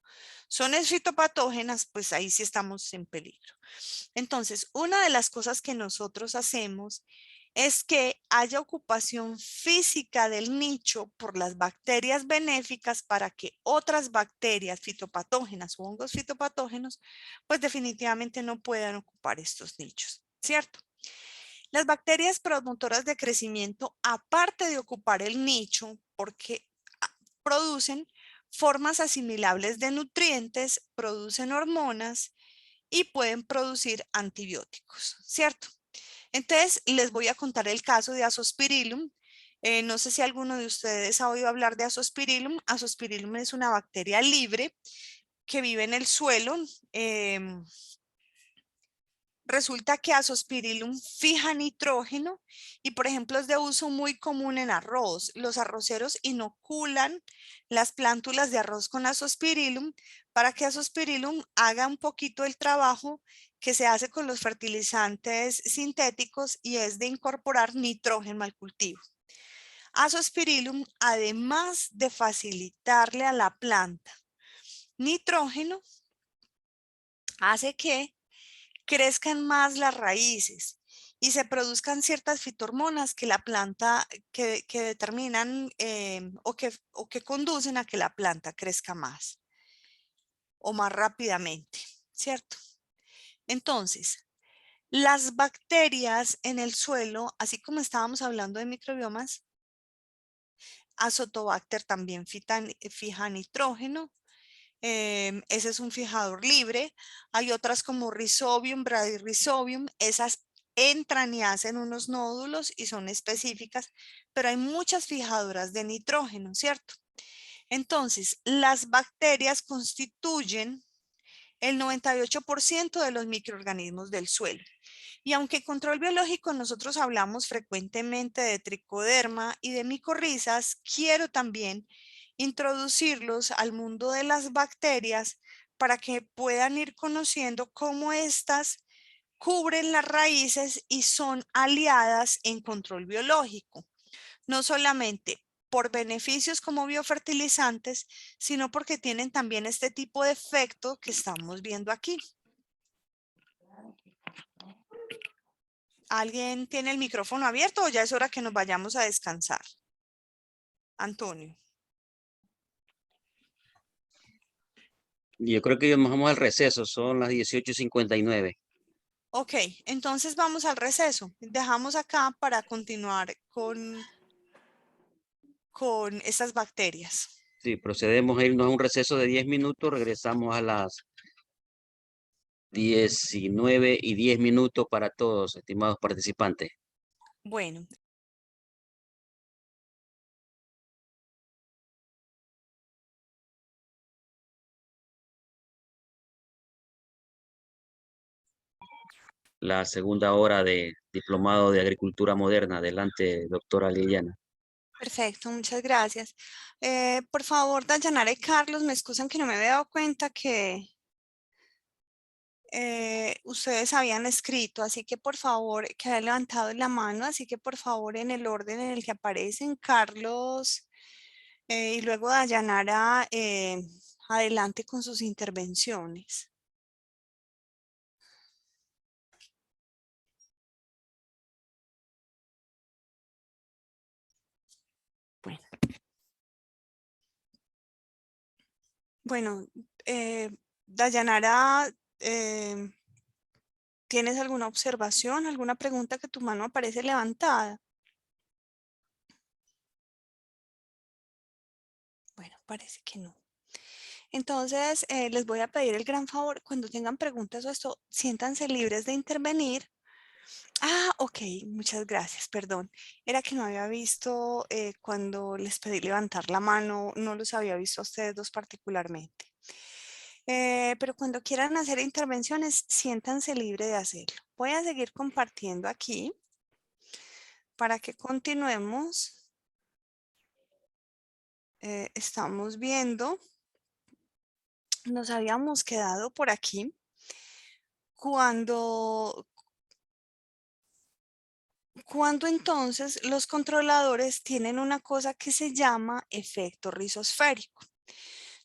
son fitopatógenas, pues ahí sí estamos en peligro. Entonces, una de las cosas que nosotros hacemos es que haya ocupación física del nicho por las bacterias benéficas para que otras bacterias fitopatógenas o hongos fitopatógenos, pues definitivamente no puedan ocupar estos nichos, ¿cierto? Las bacterias promotoras de crecimiento, aparte de ocupar el nicho, porque producen formas asimilables de nutrientes, producen hormonas y pueden producir antibióticos, ¿cierto? Entonces, les voy a contar el caso de Azospirillum. No sé si alguno de ustedes ha oído hablar de Azospirillum. Azospirillum es una bacteria libre que vive en el suelo. Resulta que Azospirillum fija nitrógeno y, por ejemplo, es de uso muy común en arroz. Los arroceros inoculan las plántulas de arroz con Azospirillum para que Azospirillum haga un poquito el trabajo que se hace con los fertilizantes sintéticos, y es de incorporar nitrógeno al cultivo. Azospirillum, además de facilitarle a la planta nitrógeno, hace que crezcan más las raíces y se produzcan ciertas fitohormonas que la planta, que determinan o que conducen a que la planta crezca más o más rápidamente, ¿cierto? Entonces, las bacterias en el suelo, así como estábamos hablando de microbiomas, Azotobacter también fija nitrógeno. Ese es un fijador libre. Hay otras como Rhizobium, Bradyrhizobium. Esas entran y hacen unos nódulos y son específicas, pero hay muchas fijadoras de nitrógeno, ¿cierto? Entonces, las bacterias constituyen el 98% de los microorganismos del suelo. Y aunque control biológico nosotros hablamos frecuentemente de tricoderma y de micorrizas, quiero también introducirlos al mundo de las bacterias para que puedan ir conociendo cómo estas cubren las raíces y son aliadas en control biológico. No solamente por beneficios como biofertilizantes, sino porque tienen también este tipo de efecto que estamos viendo aquí. ¿Alguien tiene el micrófono abierto o ya es hora que nos vayamos a descansar? Antonio. Yo creo que nos vamos al receso, son las 18:59. Ok, entonces vamos al receso. Dejamos acá para continuar con estas bacterias. Sí, procedemos a irnos a un receso de 10 minutos, regresamos a las 19:10 para todos, estimados participantes. Bueno, La segunda hora de Diplomado de Agricultura Moderna. Adelante, doctora Liliana. perfecto, muchas gracias. Por favor, Dayanara y Carlos, me excusan que no me había dado cuenta que ustedes habían escrito, así que por favor, que habían levantado la mano, así que por favor en el orden en el que aparecen, Carlos y luego Dayanara, adelante con sus intervenciones. Bueno, Dayanara, ¿tienes alguna observación, alguna pregunta que tu mano aparece levantada? Bueno, parece que no. Entonces, les voy a pedir el gran favor, cuando tengan preguntas o esto, siéntanse libres de intervenir. Ah, ok, muchas gracias, perdón. Era que no había visto cuando les pedí levantar la mano, no los había visto a ustedes dos particularmente. Pero cuando quieran hacer intervenciones, siéntanse libre de hacerlo. Voy a seguir compartiendo aquí para que continuemos. Estamos viendo, nos habíamos quedado por aquí cuando entonces los controladores tienen una cosa que se llama efecto rizosférico.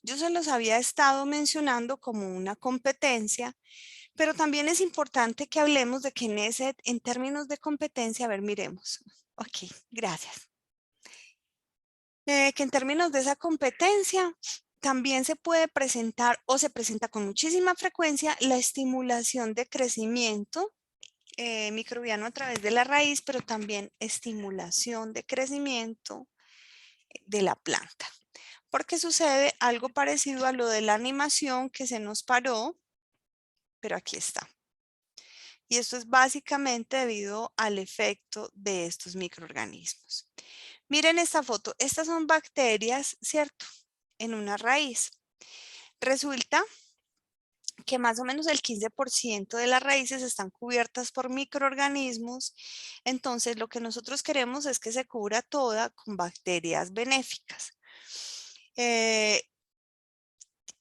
Yo se los había estado mencionando como una competencia, pero también es importante que hablemos de que en términos de competencia, a ver, miremos. Ok, gracias. Que en términos de esa competencia, también se puede presentar o se presenta con muchísima frecuencia la estimulación de crecimiento microbiano a través de la raíz, pero también estimulación de crecimiento de la planta. Porque sucede algo parecido a lo de la animación que se nos paró, pero aquí está. Y esto es básicamente debido al efecto de estos microorganismos. Miren esta foto. Estas son bacterias, ¿cierto? En una raíz. Resulta que más o menos el 15% de las raíces están cubiertas por microorganismos. Entonces, lo que nosotros queremos es que se cubra toda con bacterias benéficas.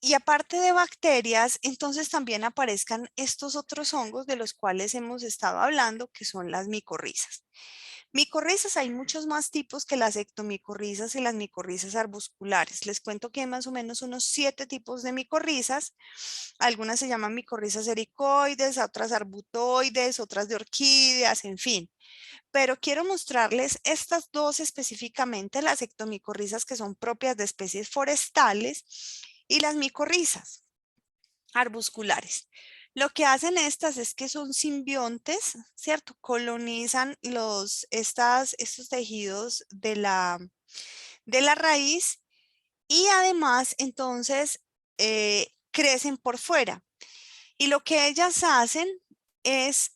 Y aparte de bacterias, entonces también aparezcan estos otros hongos de los cuales hemos estado hablando, que son las micorrizas. Micorrizas hay muchos más tipos que las ectomicorrizas y las micorrizas arbusculares. Les cuento que hay más o menos unos 7 tipos de micorrizas. Algunas se llaman micorrizas ericoides, otras arbutoides, otras de orquídeas, en fin. Pero quiero mostrarles estas dos específicamente, las ectomicorrizas que son propias de especies forestales y las micorrizas arbusculares. Lo que hacen estas es que son simbiontes, ¿cierto? Colonizan estos tejidos de la raíz y además entonces crecen por fuera. Y lo que ellas hacen es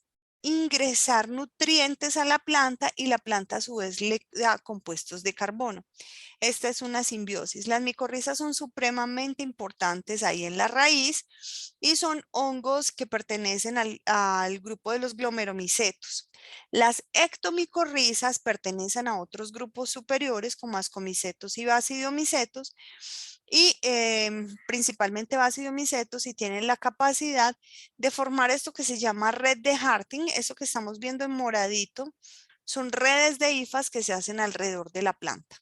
ingresar nutrientes a la planta y la planta a su vez le da compuestos de carbono. Esta es una simbiosis. Las micorrizas son supremamente importantes ahí en la raíz y son hongos que pertenecen al grupo de los glomeromicetos. Las ectomicorrizas pertenecen a otros grupos superiores como ascomicetos y basidiomicetos y principalmente basidiomicetos, y tienen la capacidad de formar esto que se llama red de Harting. Eso que estamos viendo en moradito son redes de hifas que se hacen alrededor de la planta.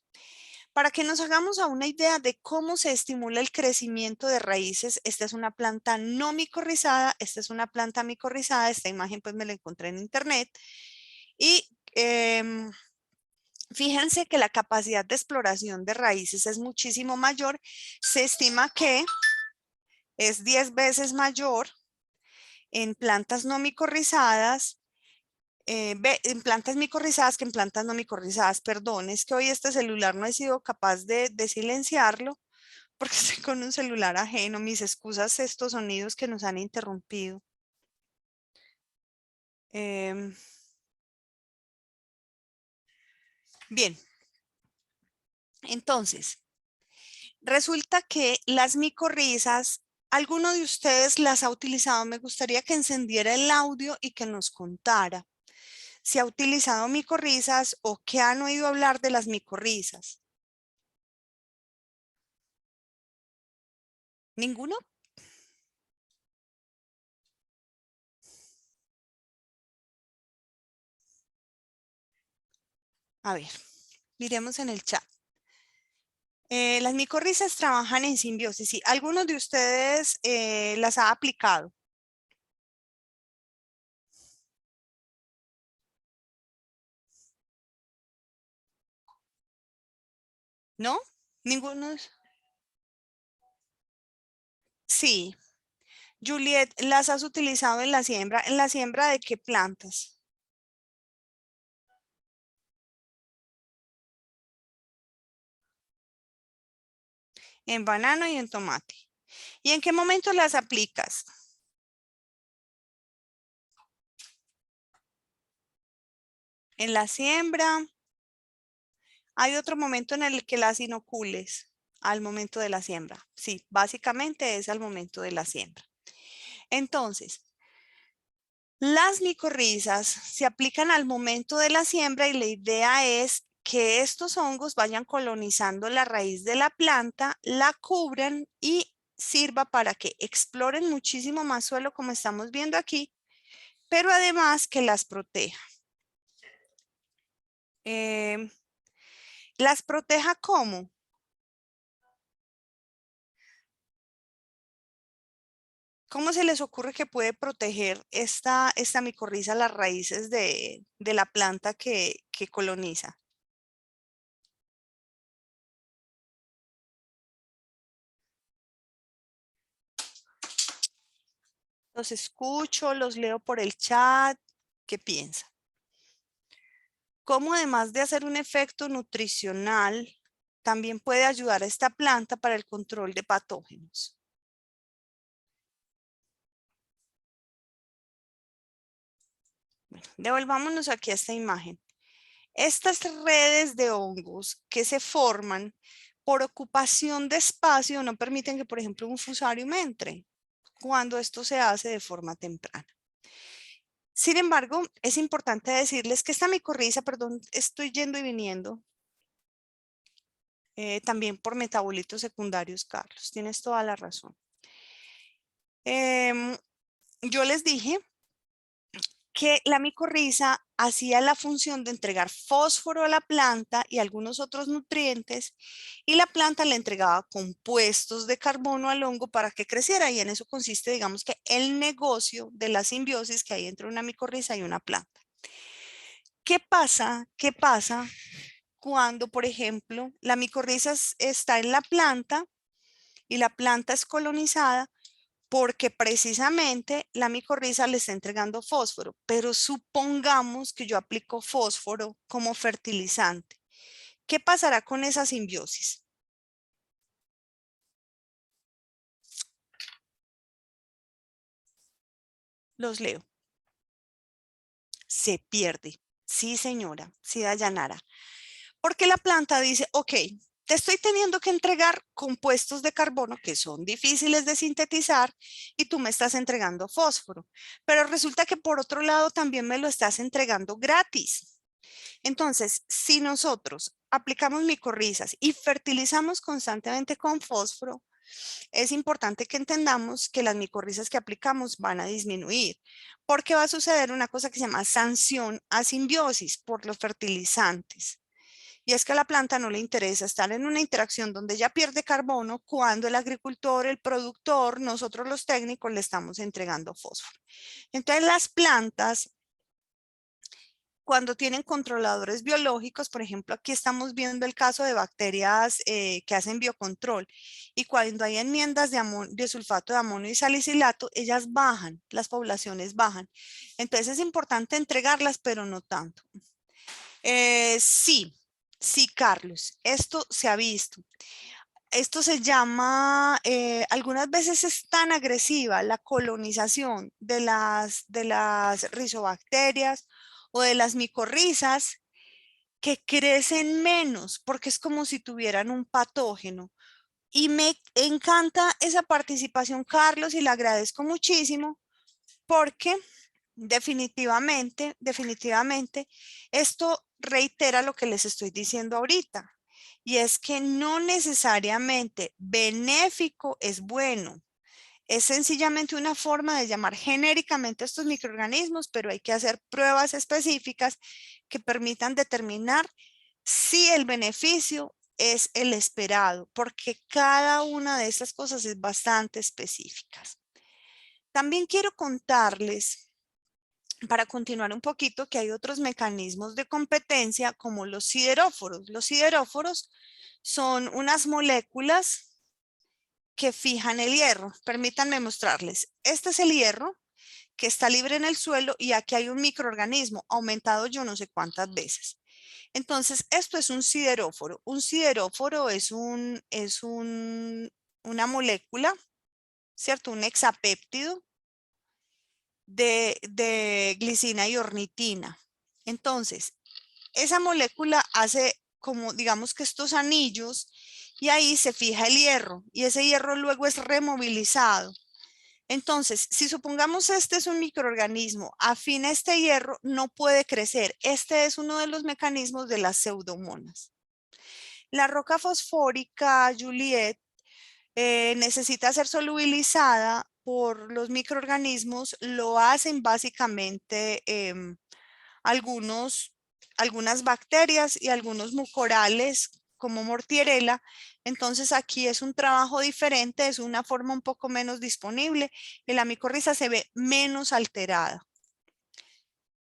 Para que nos hagamos a una idea de cómo se estimula el crecimiento de raíces, esta es una planta no micorrizada, esta es una planta micorrizada, esta imagen pues me la encontré en internet y fíjense que la capacidad de exploración de raíces es muchísimo mayor. Se estima que es 10 veces mayor en plantas no micorrizadas, en plantas micorrizadas que en plantas no micorrizadas. Perdón, es que hoy este celular no he sido capaz de silenciarlo porque estoy con un celular ajeno. Mis excusas, estos sonidos que nos han interrumpido. Bien, entonces, resulta que las micorrizas, ¿alguno de ustedes las ha utilizado? Me gustaría que encendiera el audio y que nos contara si ha utilizado micorrizas o que han oído hablar de las micorrizas. ¿Ninguno? A ver, miremos en el chat. Las micorrizas trabajan en simbiosis. ¿Sí? ¿Algunos de ustedes las ha aplicado? ¿No? ¿Ninguno? Sí. Juliet, ¿las has utilizado en la siembra? ¿En la siembra de qué plantas? En banano y en tomate. ¿Y en qué momento las aplicas? En la siembra. Hay otro momento en el que las inocules al momento de la siembra. Sí, básicamente es al momento de la siembra. Entonces, las micorrizas se aplican al momento de la siembra y la idea es que estos hongos vayan colonizando la raíz de la planta, la cubran y sirva para que exploren muchísimo más suelo como estamos viendo aquí, pero además que las proteja. ¿Las proteja cómo? ¿Cómo se les ocurre que puede proteger esta micorriza las raíces de la planta que coloniza? Los escucho, los leo por el chat. ¿Qué piensan? ¿Cómo además de hacer un efecto nutricional, también puede ayudar a esta planta para el control de patógenos? Bueno, devolvámonos aquí a esta imagen. Estas redes de hongos que se forman por ocupación de espacio no permiten que, por ejemplo, un fusarium entre cuando esto se hace de forma temprana. Sin embargo, es importante decirles que esta micorriza, perdón, estoy yendo y viniendo, también por metabolitos secundarios, Carlos, tienes toda la razón. Yo les dije que la micorriza hacía la función de entregar fósforo a la planta y algunos otros nutrientes, y la planta le entregaba compuestos de carbono al hongo para que creciera, y en eso consiste, digamos, que el negocio de la simbiosis que hay entre una micorriza y una planta. ¿Qué pasa? ¿Qué pasa cuando, por ejemplo, la micorriza está en la planta y la planta es colonizada? Porque precisamente la micorriza le está entregando fósforo, pero supongamos que yo aplico fósforo como fertilizante. ¿Qué pasará con esa simbiosis? Los leo. Se pierde. Sí, señora, sí, Dayanara. Porque la planta dice, ok, te estoy teniendo que entregar compuestos de carbono que son difíciles de sintetizar y tú me estás entregando fósforo. Pero resulta que por otro lado también me lo estás entregando gratis. Entonces, si nosotros aplicamos micorrizas y fertilizamos constantemente con fósforo, es importante que entendamos que las micorrizas que aplicamos van a disminuir, porque va a suceder una cosa que se llama sanción a simbiosis por los fertilizantes. Y es que a la planta no le interesa estar en una interacción donde ya pierde carbono cuando el agricultor, el productor, nosotros los técnicos le estamos entregando fósforo. Entonces las plantas, cuando tienen controladores biológicos, por ejemplo, aquí estamos viendo el caso de bacterias que hacen biocontrol, y cuando hay enmiendas de sulfato de amonio y salicilato, ellas bajan, las poblaciones bajan. Entonces es importante entregarlas, pero no tanto. Sí, sí, Carlos, esto se ha visto. Esto se llama, algunas veces es tan agresiva la colonización de las rizobacterias o de las micorrizas que crecen menos porque es como si tuvieran un patógeno. Y me encanta esa participación, Carlos, y le agradezco muchísimo porque definitivamente, esto reitera lo que les estoy diciendo ahorita. Y es que no necesariamente benéfico es bueno. Es sencillamente una forma de llamar genéricamente a estos microorganismos, pero hay que hacer pruebas específicas que permitan determinar sí el beneficio es el esperado, porque cada una de estas cosas es bastante específicas. También quiero contarles, para continuar un poquito, que hay otros mecanismos de competencia como los sideróforos. Los sideróforos son unas moléculas que fijan el hierro. Permítanme mostrarles. Este es el hierro que está libre en el suelo y aquí hay un microorganismo aumentado yo no sé cuántas veces. Entonces, esto es un sideróforo. Un sideróforo es una molécula, ¿cierto? Un hexapéptido de glicina y ornitina. Entonces, esa molécula hace como, digamos que estos anillos y ahí se fija el hierro y ese hierro luego es removilizado. Entonces, si supongamos este es un microorganismo afín a este hierro, no puede crecer. Este es uno de los mecanismos de las pseudomonas. La roca fosfórica, Juliet, necesita ser solubilizada por los microorganismos. Lo hacen básicamente algunas bacterias y algunos mucorales como Mortierella. Entonces aquí es un trabajo diferente, es una forma un poco menos disponible y la micorriza se ve menos alterada.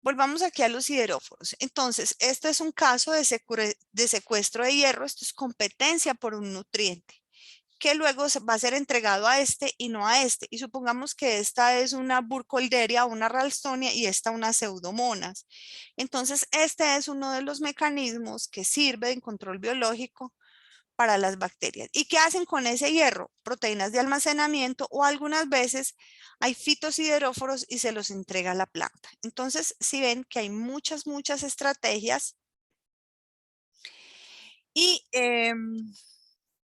Volvamos aquí a los sideróforos. Entonces, este es un caso de secuestro de hierro. Esto es competencia por un nutriente que luego va a ser entregado a este y no a este. Y supongamos que esta es una Burkholderia o una Ralstonia y esta una Pseudomonas. Entonces, este es uno de los mecanismos que sirve en control biológico para las bacterias. ¿Y qué hacen con ese hierro? Proteínas de almacenamiento o algunas veces hay fitosideróforos y se los entrega a la planta. Entonces, si ven que hay muchas estrategias y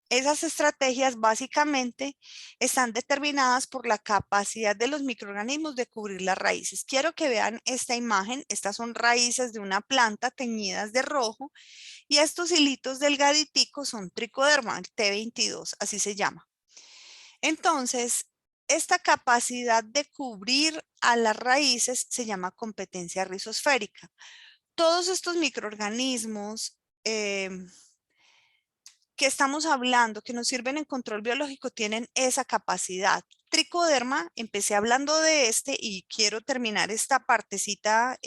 esas estrategias básicamente están determinadas por la capacidad de los microorganismos de cubrir las raíces. Quiero que vean esta imagen. Estas son raíces de una planta teñidas de rojo y estos hilitos delgaditicos son tricoderma, el T22, así se llama. Entonces, esta capacidad de cubrir a las raíces se llama competencia rizosférica. Todos estos microorganismos que estamos hablando, que nos sirven en control biológico, tienen esa capacidad. Tricoderma, empecé hablando de este y quiero terminar esta partecita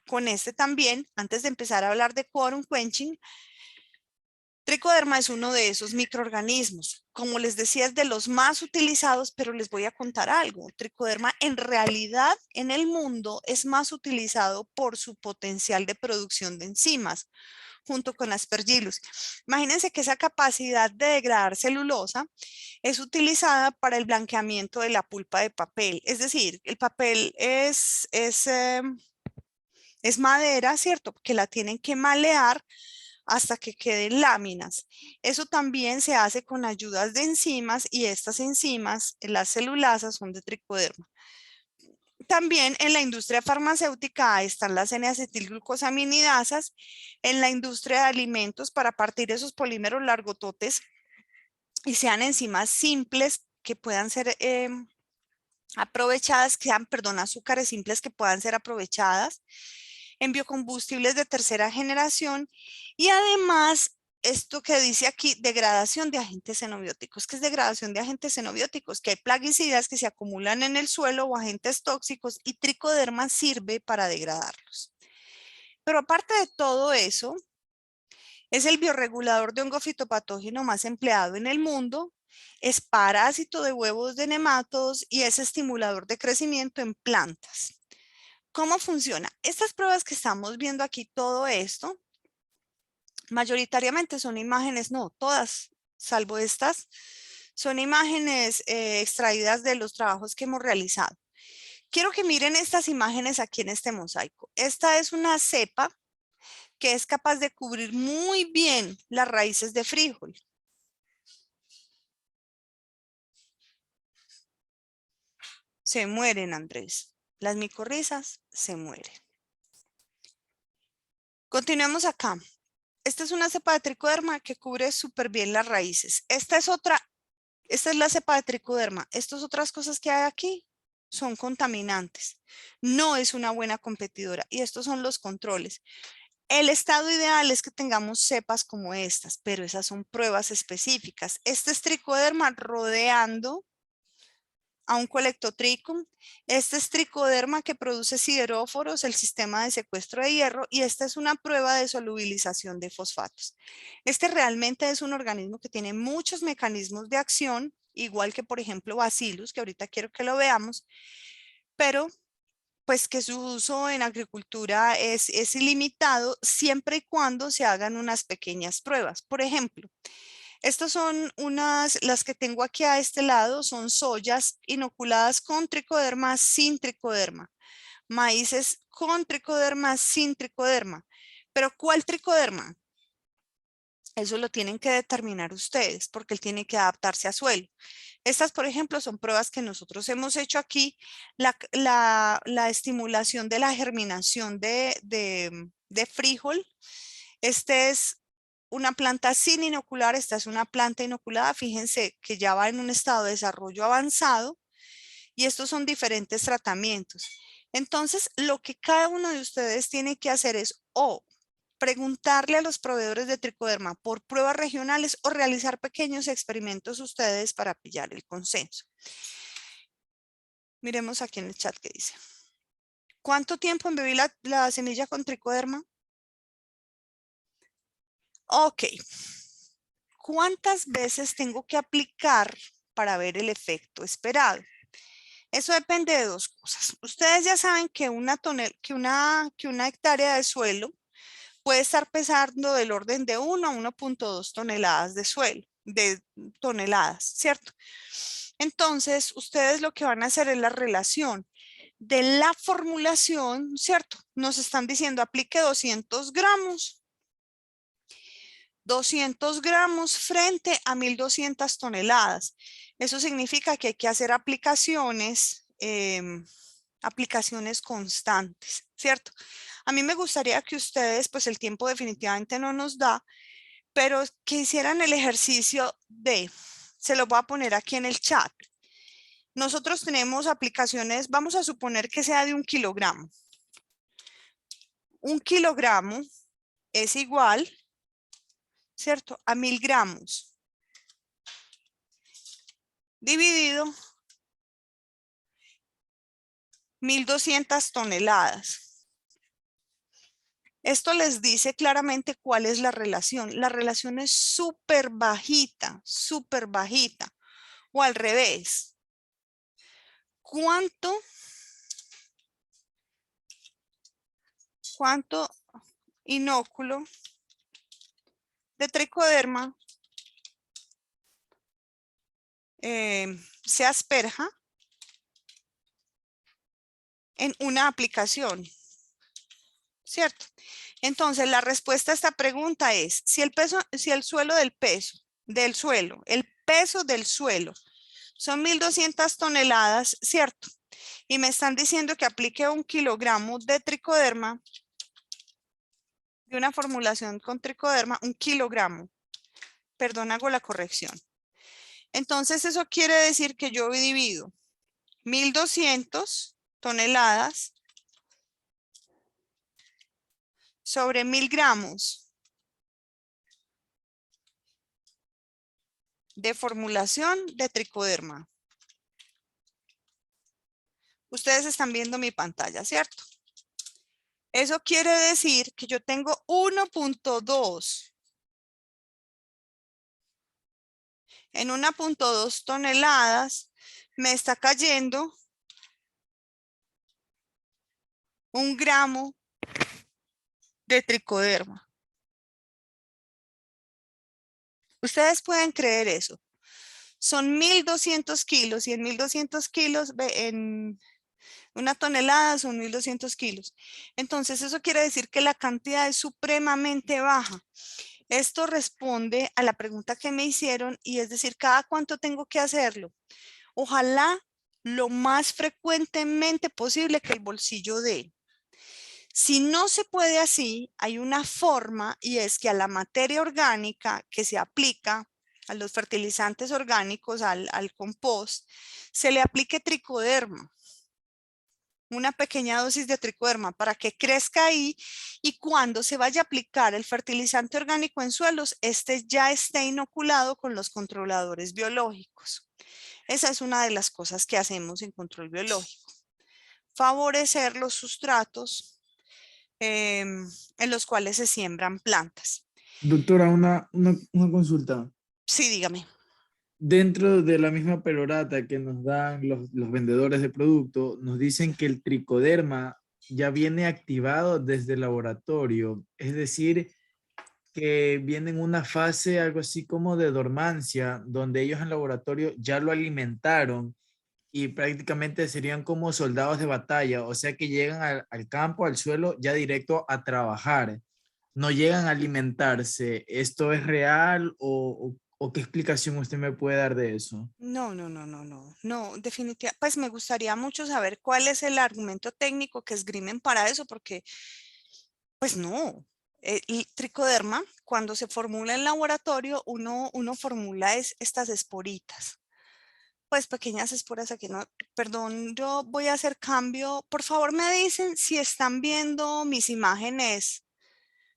con este también, antes de empezar a hablar de quorum quenching. Tricoderma es uno de esos microorganismos. Como les decía, es de los más utilizados, pero les voy a contar algo. Tricoderma en realidad en el mundo es más utilizado por su potencial de producción de enzimas, junto con Aspergillus. Imagínense que esa capacidad de degradar celulosa es utilizada para el blanqueamiento de la pulpa de papel. Es decir, el papel es madera, ¿cierto? Que la tienen que malear hasta que queden láminas. Eso también se hace con ayudas de enzimas y estas enzimas, las celulasas, son de tricoderma. También en la industria farmacéutica están las N-acetilglucosaminidasas, en la industria de alimentos para partir esos polímeros largototes y sean enzimas simples que puedan ser aprovechadas, azúcares simples que puedan ser aprovechadas en biocombustibles de tercera generación y además esto que dice aquí, degradación de agentes xenobióticos. ¿Qué es degradación de agentes xenobióticos? Que hay plaguicidas que se acumulan en el suelo o agentes tóxicos y tricoderma sirve para degradarlos. Pero aparte de todo eso, es el bioregulador de hongo fitopatógeno más empleado en el mundo, es parásito de huevos de nematodos y es estimulador de crecimiento en plantas. ¿Cómo funciona? Estas pruebas que estamos viendo aquí, todo esto, mayoritariamente son imágenes, no todas, salvo estas, son imágenes extraídas de los trabajos que hemos realizado. Quiero que miren estas imágenes aquí en este mosaico. Esta es una cepa que es capaz de cubrir muy bien las raíces de frijol. Se mueren, Andrés. Las micorrizas se mueren. Continuemos acá. Esta es una cepa de tricoderma que cubre súper bien las raíces. Esta es la cepa de tricoderma. Estas otras cosas que hay aquí son contaminantes. No es una buena competidora y estos son los controles. El estado ideal es que tengamos cepas como estas, pero esas son pruebas específicas. Este es tricoderma rodeando a un colectotrichum. Este es tricoderma que produce sideróforos, el sistema de secuestro de hierro, y esta es una prueba de solubilización de fosfatos. Este realmente es un organismo que tiene muchos mecanismos de acción, igual que por ejemplo Bacillus, que ahorita quiero que lo veamos, pero pues que su uso en agricultura es ilimitado siempre y cuando se hagan unas pequeñas pruebas. Por ejemplo, estas son las que tengo aquí a este lado, son soyas inoculadas con tricoderma, sin tricoderma. Maíces con tricoderma, sin tricoderma. Pero ¿cuál tricoderma? Eso lo tienen que determinar ustedes porque él tiene que adaptarse a suelo. Estas, por ejemplo, son pruebas que nosotros hemos hecho aquí. La estimulación de la germinación de frijol. Este es una planta sin inocular, esta es una planta inoculada. Fíjense que ya va en un estado de desarrollo avanzado y estos son diferentes tratamientos. Entonces, lo que cada uno de ustedes tiene que hacer es preguntarle a los proveedores de tricoderma por pruebas regionales o realizar pequeños experimentos ustedes para pillar el consenso. Miremos aquí en el chat qué dice. ¿Cuánto tiempo embebí la semilla con tricoderma? Ok. ¿Cuántas veces tengo que aplicar para ver el efecto esperado? Eso depende de dos cosas. Ustedes ya saben que una hectárea de suelo puede estar pesando del orden de 1 a 1.2 toneladas de toneladas, ¿cierto? Entonces, ustedes lo que van a hacer es la relación de la formulación, ¿cierto? Nos están diciendo aplique 200 gramos. 200 gramos frente a 1.200 toneladas. Eso significa que hay que hacer aplicaciones constantes, ¿cierto? A mí me gustaría que ustedes, pues el tiempo definitivamente no nos da, pero que hicieran el ejercicio se lo voy a poner aquí en el chat. Nosotros tenemos aplicaciones, vamos a suponer que sea de 1 kilogramo. 1 kilogramo es igual, ¿cierto?, a 1.000 gramos dividido 1.200 toneladas. Esto les dice claramente cuál es la relación. La relación es súper bajita, súper bajita. O al revés. ¿Cuánto inóculo de tricoderma se asperja en una aplicación? ¿Cierto? Entonces, la respuesta a esta pregunta es, si el peso del suelo son 1.200 toneladas, ¿cierto? Y me están diciendo que aplique 1 kilogramo de tricoderma, de una formulación con tricoderma, 1 kilogramo. Perdón, hago la corrección. Entonces, eso quiere decir que yo divido 1.200 toneladas sobre 1.000 gramos de formulación de tricoderma. Ustedes están viendo mi pantalla, ¿cierto? Eso quiere decir que yo tengo 1.2 en 1.2 toneladas, me está cayendo 1 gramo de tricoderma. Ustedes pueden creer eso. Son 1.200 kilos y en 1.200 kilos, en una tonelada son 1.200 kilos. Entonces eso quiere decir que la cantidad es supremamente baja. Esto responde a la pregunta que me hicieron y es decir, ¿cada cuánto tengo que hacerlo? Ojalá lo más frecuentemente posible que el bolsillo dé. Si no se puede así, hay una forma y es que a la materia orgánica que se aplica, a los fertilizantes orgánicos, al compost, se le aplique tricoderma. una pequeña dosis de tricoderma para que crezca ahí y cuando se vaya a aplicar el fertilizante orgánico en suelos, este ya esté inoculado con los controladores biológicos. Esa es una de las cosas que hacemos en control biológico. Favorecer los sustratos en los cuales se siembran plantas. Doctora, una consulta. Sí, dígame. Dentro de la misma perorata que nos dan los vendedores de producto, nos dicen que el tricoderma ya viene activado desde el laboratorio, es decir, que viene en una fase algo así como de dormancia, donde ellos en laboratorio ya lo alimentaron y prácticamente serían como soldados de batalla, o sea que llegan al campo, al suelo, ya directo a trabajar, no llegan a alimentarse. ¿Esto es real o qué explicación usted me puede dar de eso? No, definitivamente, pues me gustaría mucho saber cuál es el argumento técnico que esgrimen para eso, porque pues no. El tricoderma, cuando se formula en laboratorio, uno formula estas esporitas. Pues pequeñas esporas aquí, no, perdón, yo voy a hacer cambio. Por favor, me dicen si están viendo mis imágenes,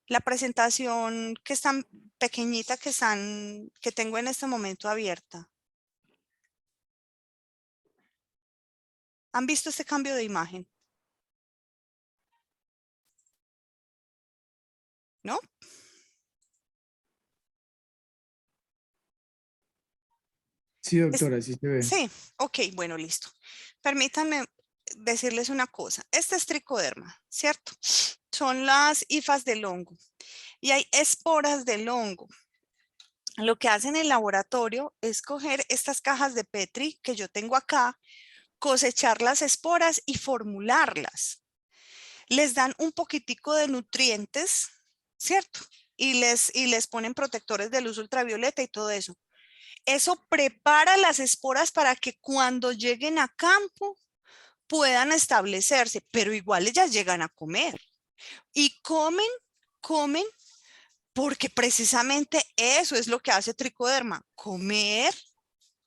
la presentación que están pequeñita que tengo en este momento abierta. ¿Han visto este cambio de imagen? ¿No? Sí, doctora, sí se ve. Sí, ok, bueno, listo. Permítanme decirles una cosa. Este es tricoderma, ¿cierto? Son las hifas del hongo y hay esporas del hongo. Lo que hacen en el laboratorio es coger estas cajas de Petri que yo tengo acá, cosechar las esporas y formularlas. Les dan un poquitico de nutrientes, ¿cierto? Y les ponen protectores de luz ultravioleta y todo eso. Eso prepara las esporas para que cuando lleguen a campo puedan establecerse, pero igual ellas llegan a comer. Y comen, porque precisamente eso es lo que hace tricoderma, comer.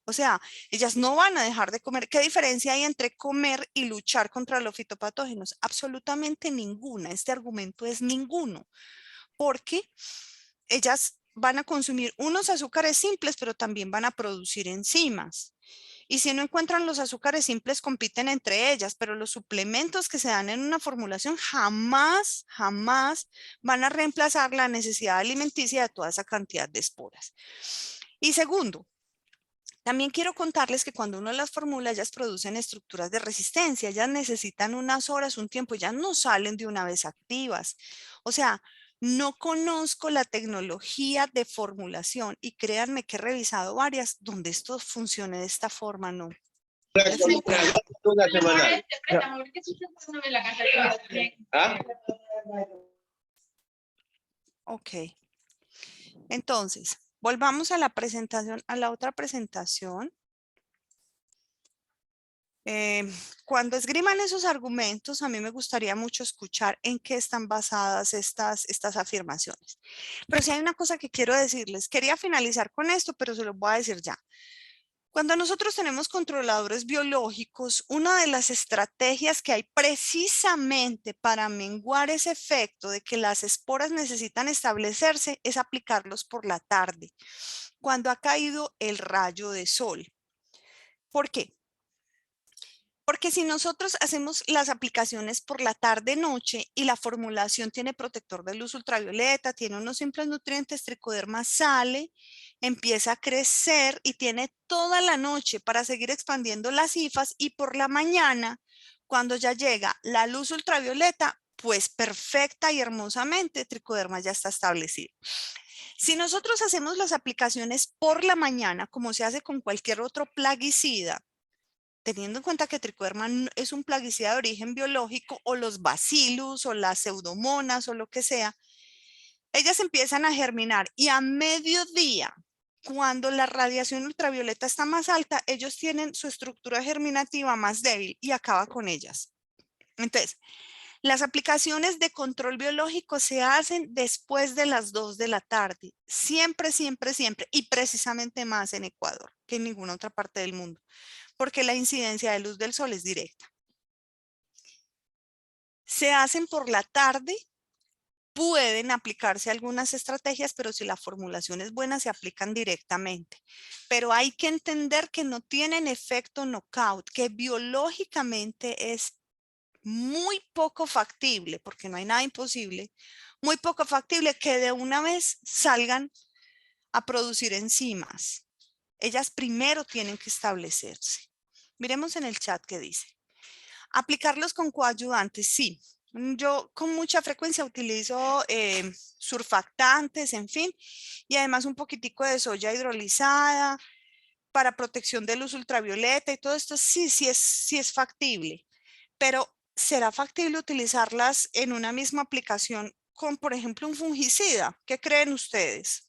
O sea, ellas no van a dejar de comer. ¿Qué diferencia hay entre comer y luchar contra los fitopatógenos? Absolutamente ninguna. Este argumento es ninguno, porque ellas van a consumir unos azúcares simples, pero también van a producir enzimas. Y si no encuentran los azúcares simples, compiten entre ellas, pero los suplementos que se dan en una formulación jamás van a reemplazar la necesidad alimenticia de toda esa cantidad de esporas. Y segundo, también quiero contarles que cuando uno las formula, ellas producen estructuras de resistencia, ellas necesitan unas horas, un tiempo, ellas no salen de una vez activas. O sea, no conozco la tecnología de formulación y créanme que he revisado varias donde esto funcione de esta forma, no. Una semanal. ¿Ah? Ok. Entonces, volvamos a la presentación, a la otra presentación. Cuando esgriman esos argumentos, a mí me gustaría mucho escuchar en qué están basadas estas afirmaciones. Pero si hay una cosa que quiero decirles, quería finalizar con esto, pero se lo voy a decir ya. Cuando nosotros tenemos controladores biológicos, una de las estrategias que hay precisamente para menguar ese efecto de que las esporas necesitan establecerse es aplicarlos por la tarde, cuando ha caído el rayo de sol. ¿Por qué? Porque si nosotros hacemos las aplicaciones por la tarde-noche y la formulación tiene protector de luz ultravioleta, tiene unos simples nutrientes, tricoderma sale, empieza a crecer y tiene toda la noche para seguir expandiendo las hifas y por la mañana, cuando ya llega la luz ultravioleta, pues perfecta y hermosamente, tricoderma ya está establecido. Si nosotros hacemos las aplicaciones por la mañana, como se hace con cualquier otro plaguicida, teniendo en cuenta que tricoderma es un plaguicida de origen biológico, o los bacillus o las pseudomonas o lo que sea, ellas empiezan a germinar y a mediodía, cuando la radiación ultravioleta está más alta, ellos tienen su estructura germinativa más débil y acaba con ellas. Entonces, las aplicaciones de control biológico se hacen después de las 2 de la tarde, siempre, y precisamente más en Ecuador que en ninguna otra parte del mundo, porque la incidencia de luz del sol es directa. Se hacen por la tarde, pueden aplicarse algunas estrategias, pero si la formulación es buena, se aplican directamente. Pero hay que entender que no tienen efecto knockout, que biológicamente es muy poco factible, porque no hay nada imposible, muy poco factible que de una vez salgan a producir enzimas. Ellas primero tienen que establecerse. Miremos en el chat qué dice. Aplicarlos con coadyuvantes, sí. Yo con mucha frecuencia utilizo surfactantes, en fin, y además un poquitico de soya hidrolizada para protección de luz ultravioleta y todo esto, sí es factible. Pero ¿será factible utilizarlas en una misma aplicación con, por ejemplo, un fungicida? ¿Qué creen ustedes?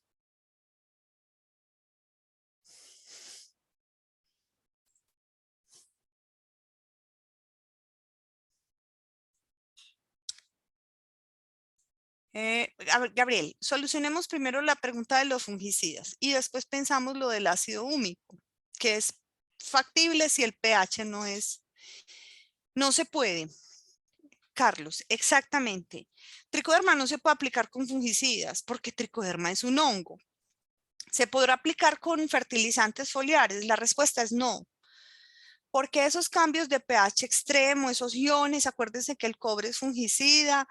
A ver, Gabriel, solucionemos primero la pregunta de los fungicidas y después pensamos lo del ácido húmico, que es factible si el pH no se puede. Carlos, exactamente. Tricoderma no se puede aplicar con fungicidas porque tricoderma es un hongo. ¿Se podrá aplicar con fertilizantes foliares? La respuesta es no. Porque esos cambios de pH extremo, esos iones, acuérdense que el cobre es fungicida,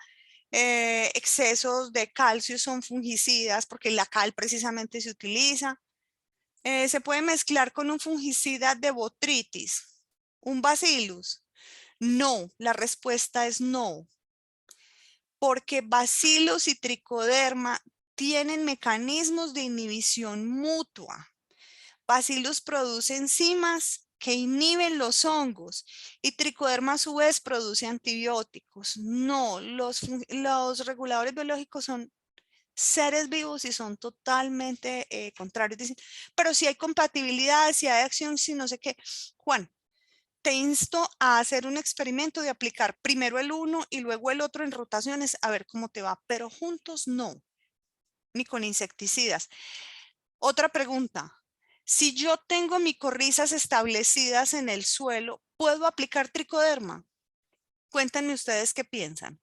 excesos de calcio son fungicidas porque la cal precisamente se utiliza. Se puede mezclar con un fungicida de botritis, un bacillus. No, la respuesta es no. Porque bacillus y tricoderma tienen mecanismos de inhibición mutua. Bacillus produce enzimas que inhiben los hongos y tricoderma a su vez produce antibióticos. No, los reguladores biológicos son seres vivos y son totalmente contrarios. Dicen, pero si hay compatibilidad, si hay acción, si no sé qué. Juan, te insto a hacer un experimento de aplicar primero el uno y luego el otro en rotaciones a ver cómo te va, pero juntos no, ni con insecticidas. Otra pregunta. Si yo tengo micorrizas establecidas en el suelo, ¿puedo aplicar tricoderma? Cuéntenme ustedes qué piensan.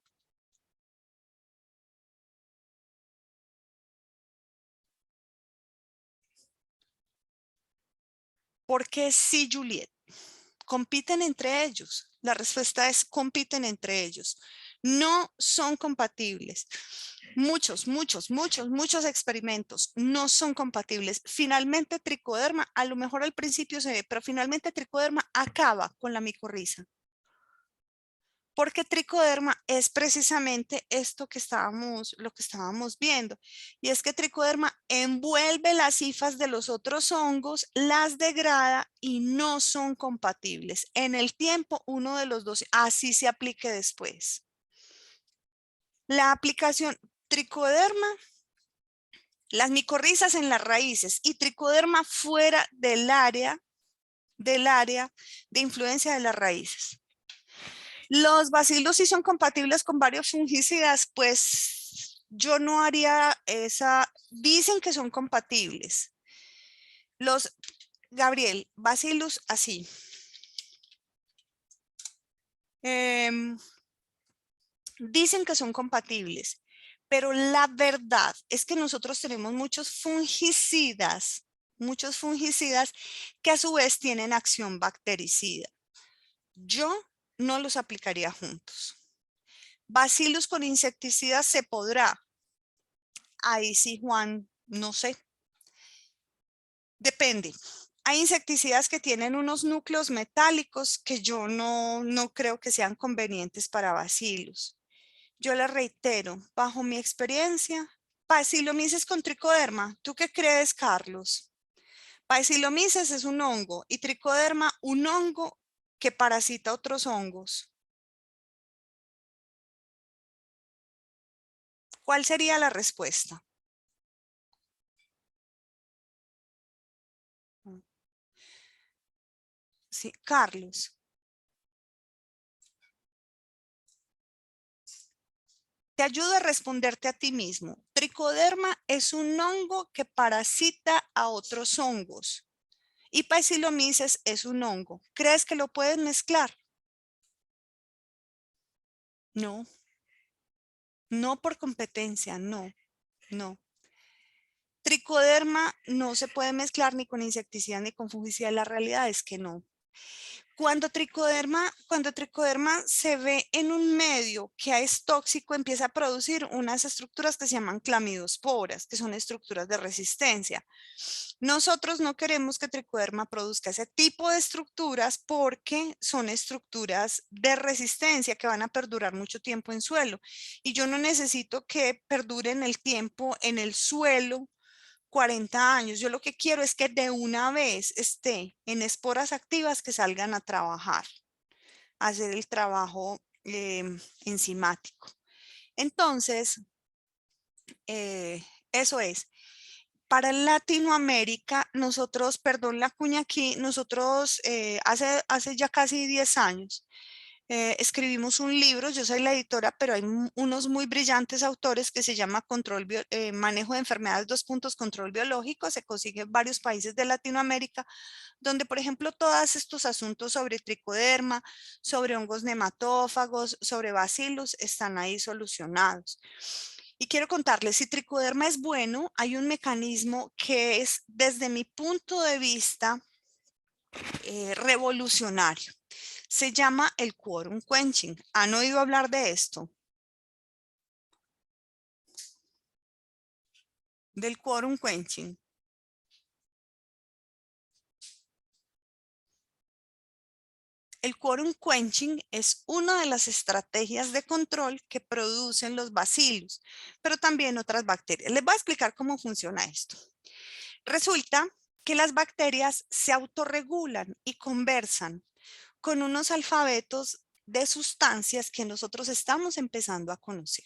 ¿Por qué sí, Juliet? Compiten entre ellos. La respuesta es compiten entre ellos. No son compatibles. Muchos experimentos no son compatibles. Finalmente tricoderma, a lo mejor al principio se ve, pero finalmente tricoderma acaba con la micorriza. Porque tricoderma es precisamente esto que lo que estábamos viendo. Y es que tricoderma envuelve las hifas de los otros hongos, las degrada y no son compatibles. En el tiempo, uno de los dos, así se aplique después. La aplicación tricoderma, las micorrizas en las raíces y tricoderma fuera del área de influencia de las raíces. Los bacilos sí son compatibles con varios fungicidas, pues yo no haría esa, dicen que son compatibles. Gabriel, bacillus así. Dicen que son compatibles, pero la verdad es que nosotros tenemos muchos fungicidas que a su vez tienen acción bactericida. Yo no los aplicaría juntos. Bacillus con insecticidas se podrá. Ahí sí, Juan, no sé. Depende. Hay insecticidas que tienen unos núcleos metálicos que yo no creo que sean convenientes para bacillus. Yo les reitero, bajo mi experiencia, Bacillomyces con tricoderma. ¿Tú qué crees, Carlos? Bacillomyces es un hongo y tricoderma un hongo que parasita otros hongos. ¿Cuál sería la respuesta? Sí, Carlos. Te ayudo a responderte a ti mismo. Tricoderma es un hongo que parasita a otros hongos. Y Bacillomyces es un hongo. ¿Crees que lo puedes mezclar? No. No por competencia, no, no. Tricoderma no se puede mezclar ni con insecticida ni con fungicida. La realidad es que no. Cuando tricoderma se ve en un medio que es tóxico, empieza a producir unas estructuras que se llaman clamidosporas, que son estructuras de resistencia. Nosotros no queremos que tricoderma produzca ese tipo de estructuras porque son estructuras de resistencia que van a perdurar mucho tiempo en suelo. Y yo no necesito que perduren el tiempo en el suelo 40 años. Yo lo que quiero es que de una vez esté en esporas activas que salgan a trabajar, a hacer el trabajo enzimático. Entonces, eso es. Para Latinoamérica, nosotros, perdón la cuña aquí, nosotros hace ya casi 10 años escribimos un libro, yo soy la editora, pero hay unos muy brillantes autores que se llama Manejo de Enfermedades, Control Biológico, se consigue en varios países de Latinoamérica, donde por ejemplo todos estos asuntos sobre tricoderma, sobre hongos nematófagos, sobre bacillus están ahí solucionados. Y quiero contarles, si tricoderma es bueno, hay un mecanismo que es, desde mi punto de vista, revolucionario. Se llama el quorum quenching. ¿Han oído hablar de esto? Del quorum quenching. El quorum quenching es una de las estrategias de control que producen los bacilos, pero también otras bacterias. Les voy a explicar cómo funciona esto. Resulta que las bacterias se autorregulan y conversan con unos alfabetos de sustancias que nosotros estamos empezando a conocer.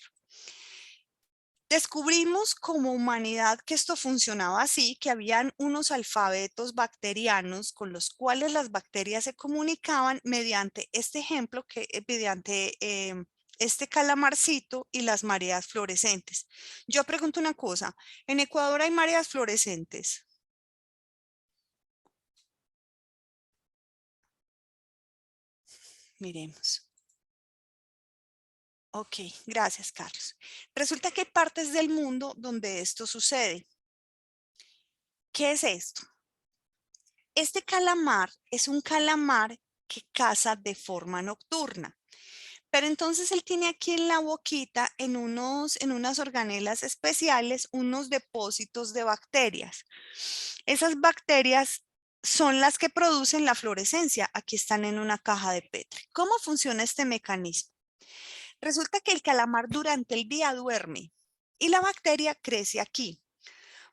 Descubrimos como humanidad que esto funcionaba así, que habían unos alfabetos bacterianos con los cuales las bacterias se comunicaban mediante este ejemplo, mediante este calamarcito y las mareas fluorescentes. Yo pregunto una cosa, ¿en Ecuador hay mareas fluorescentes? Miremos. Ok, gracias, Carlos. Resulta que hay partes del mundo donde esto sucede. ¿Qué es esto? Este calamar es un calamar que caza de forma nocturna. Pero entonces él tiene aquí en la boquita, en unas organelas especiales, unos depósitos de bacterias. Esas bacterias son las que producen la fluorescencia. Aquí están en una caja de Petri. ¿Cómo funciona este mecanismo? Resulta que el calamar durante el día duerme y la bacteria crece aquí.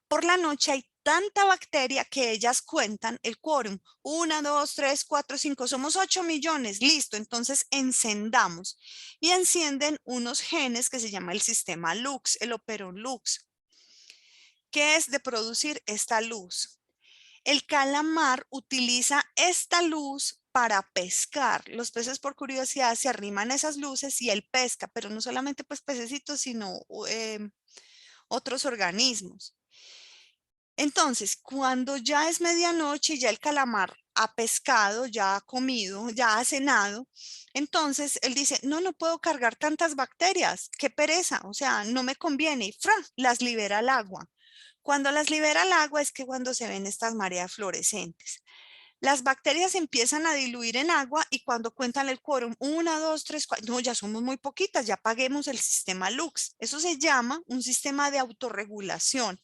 Por la noche hay tanta bacteria que ellas cuentan el quórum. 1, 2, 3, 4, 5, somos 8 millones. Listo, entonces encendamos y encienden unos genes que se llama el sistema Lux, el operón Lux, que es de producir esta luz. El calamar utiliza esta luz para pescar. Los peces por curiosidad se arriman a esas luces y él pesca, pero no solamente pues pececitos, sino otros organismos. Entonces, cuando ya es medianoche y ya el calamar ha pescado, ya ha comido, ya ha cenado, entonces él dice, no puedo cargar tantas bacterias, qué pereza, o sea, no me conviene, y ¡fra! Las libera al agua. Cuando las libera al agua es que cuando se ven estas mareas fluorescentes. Las bacterias empiezan a diluir en agua y cuando cuentan el quórum, 1, 2, 3, 4, no, ya somos muy poquitas, ya apaguemos el sistema Lux. Eso se llama un sistema de autorregulación.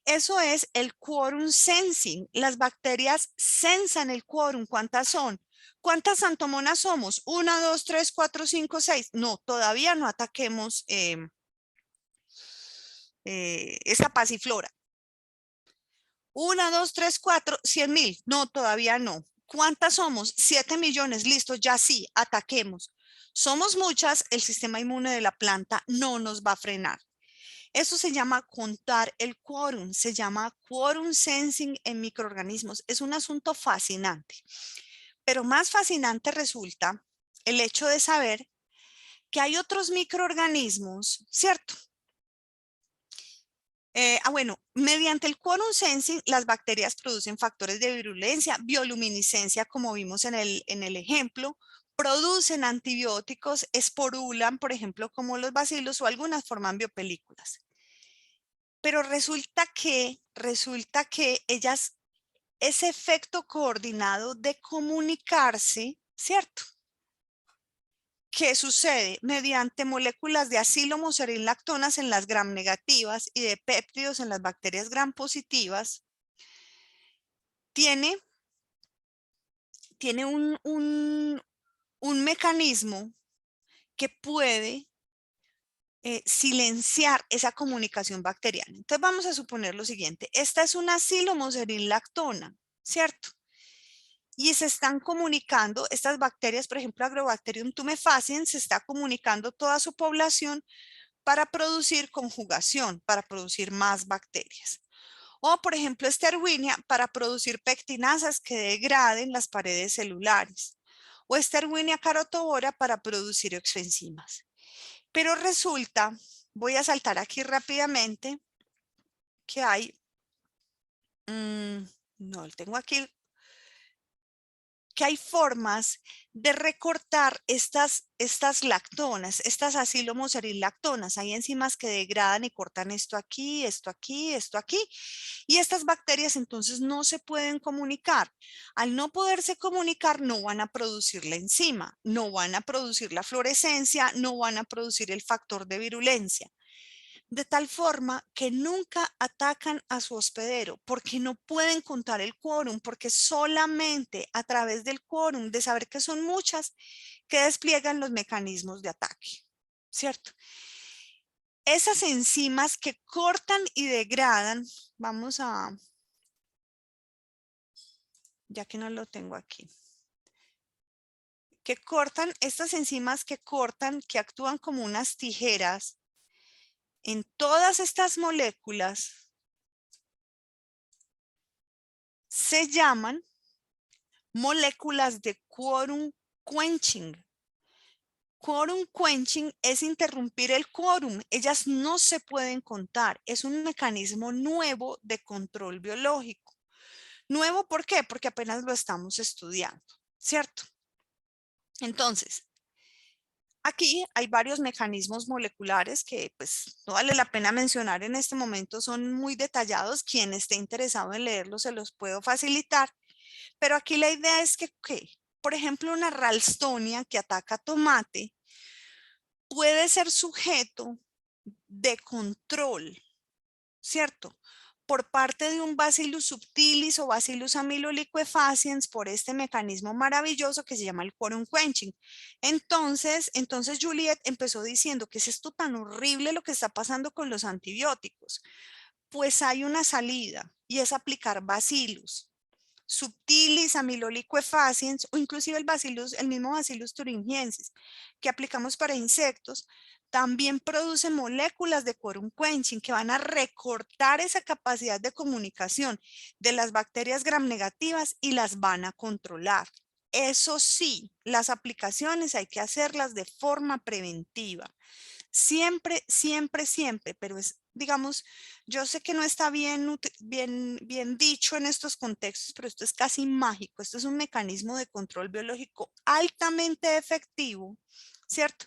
Eso es el quórum sensing. Las bacterias sensan el quórum. ¿Cuántas son? ¿Cuántas santomonas somos? 1, 2, 3, 4, 5, 6. No, todavía no ataquemos esta pasiflora. 1, 2, 3, 4, 100,000. No, todavía no. ¿Cuántas somos? 7 millones. Listo, ya sí, ataquemos. Somos muchas, el sistema inmune de la planta no nos va a frenar. Eso se llama contar el quórum, se llama quórum sensing en microorganismos. Es un asunto fascinante, pero más fascinante resulta el hecho de saber que hay otros microorganismos, ¿cierto? Bueno, mediante el quórum sensing, las bacterias producen factores de virulencia, bioluminiscencia, como vimos en el ejemplo, producen antibióticos, esporulan, por ejemplo, como los bacilos, o algunas forman biopelículas. Pero resulta que ellas, ese efecto coordinado de comunicarse, ¿cierto? ¿Qué sucede? Mediante moléculas de acilomoserinlactonas en las gram negativas y de péptidos en las bacterias gram positivas, tiene un mecanismo que puede silenciar esa comunicación bacteriana. Entonces vamos a suponer lo siguiente. Esta es una acilomoserinlactona, ¿cierto? Y se están comunicando, estas bacterias, por ejemplo, Agrobacterium tumefaciens, se está comunicando toda su población para producir conjugación, para producir más bacterias. O, por ejemplo, Sterwinia para producir pectinasas que degraden las paredes celulares. O Sterwinia carotovora para producir exoenzimas. Pero resulta, voy a saltar aquí rápidamente, que hay, no, tengo aquí, que hay formas de recortar estas lactonas, estas acilomoserinlactonas. Hay enzimas que degradan y cortan esto aquí, esto aquí, esto aquí. Y estas bacterias entonces no se pueden comunicar. Al no poderse comunicar, no van a producir la enzima, no van a producir la fluorescencia, no van a producir el factor de virulencia. De tal forma que nunca atacan a su hospedero porque no pueden contar el quórum, porque solamente a través del quórum, de saber que son muchas, que despliegan los mecanismos de ataque, ¿cierto? Esas enzimas que cortan y degradan, vamos a, ya que no lo tengo aquí, que cortan, estas enzimas que cortan, que actúan como unas tijeras en todas estas moléculas, se llaman moléculas de quórum quenching. Quórum quenching es interrumpir el quórum. Ellas no se pueden contar. Es un mecanismo nuevo de control biológico. ¿Nuevo por qué? Porque apenas lo estamos estudiando, ¿cierto? Entonces, aquí hay varios mecanismos moleculares que pues no vale la pena mencionar en este momento, son muy detallados. Quien esté interesado en leerlos se los puedo facilitar. Pero aquí la idea es que, por ejemplo, una Ralstonia que ataca tomate puede ser sujeto de control, ¿cierto? Por parte de un Bacillus subtilis o Bacillus amyloliquefaciens por este mecanismo maravilloso que se llama el quórum quenching. Entonces Juliet empezó diciendo que es esto tan horrible lo que está pasando con los antibióticos. Pues hay una salida y es aplicar Bacillus subtilis, amyloliquefaciens o inclusive el mismo Bacillus thuringiensis que aplicamos para insectos, también produce moléculas de quórum quenching que van a recortar esa capacidad de comunicación de las bacterias gram negativas y las van a controlar. Eso sí, las aplicaciones hay que hacerlas de forma preventiva. Siempre, siempre, siempre, pero es, digamos, yo sé que no está bien dicho en estos contextos, pero esto es casi mágico. Esto es un mecanismo de control biológico altamente efectivo, ¿cierto?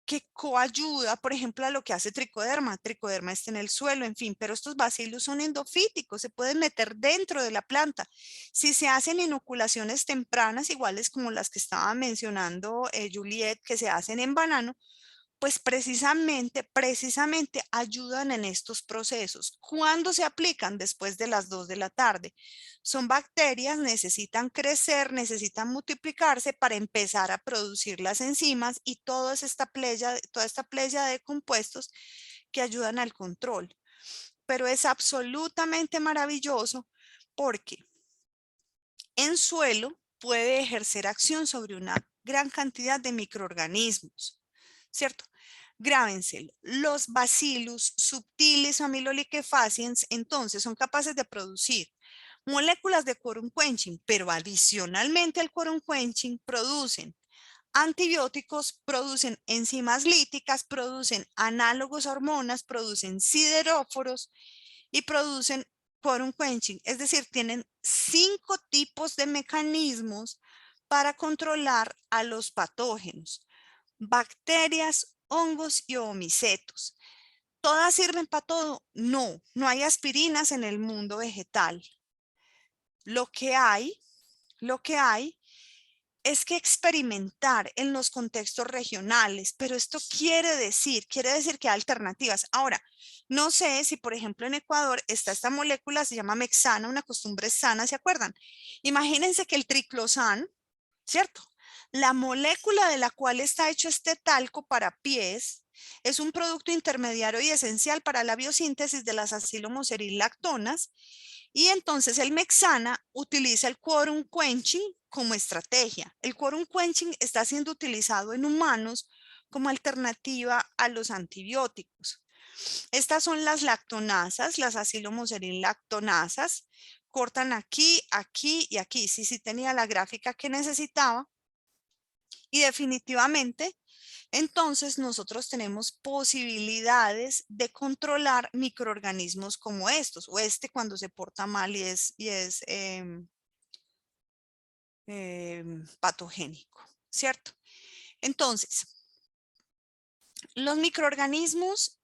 Que coayuda, por ejemplo, a lo que hace tricoderma. Tricoderma está en el suelo, en fin, pero estos bacilos son endofíticos, se pueden meter dentro de la planta. Si se hacen inoculaciones tempranas, iguales como las que estaba mencionando Juliet, que se hacen en banano, pues precisamente ayudan en estos procesos. ¿Cuándo se aplican? Después de las 2 de la tarde. Son bacterias, necesitan crecer, necesitan multiplicarse para empezar a producir las enzimas y toda esta playa de compuestos que ayudan al control. Pero es absolutamente maravilloso porque en suelo puede ejercer acción sobre una gran cantidad de microorganismos, ¿cierto? Grábenselo, los bacillus subtilis o amyloliquefaciens entonces son capaces de producir moléculas de quórum quenching, pero adicionalmente al quórum quenching producen antibióticos, producen enzimas líticas, producen análogos a hormonas, producen sideróforos y producen quórum quenching. Es decir, tienen 5 tipos de mecanismos para controlar a los patógenos, bacterias, hongos y ovomicetos. ¿Todas sirven para todo? No, no hay aspirinas en el mundo vegetal. Lo que hay es que experimentar en los contextos regionales, pero esto quiere decir que hay alternativas. Ahora, no sé si, por ejemplo, en Ecuador está esta molécula, se llama mexana, una costumbre sana, ¿se acuerdan? Imagínense que el triclosan, ¿cierto? La molécula de la cual está hecho este talco para pies es un producto intermediario y esencial para la biosíntesis de las acilomoseriglactonas. Y entonces el Mexana utiliza el quorum quenching como estrategia. El quorum quenching está siendo utilizado en humanos como alternativa a los antibióticos. Estas son las lactonasas, las acilomoseriglactonasas. Cortan aquí, aquí y aquí. Sí tenía la gráfica que necesitaba. Y definitivamente, entonces nosotros tenemos posibilidades de controlar microorganismos como estos, o cuando se porta mal y es patogénico, ¿cierto? Entonces, los microorganismos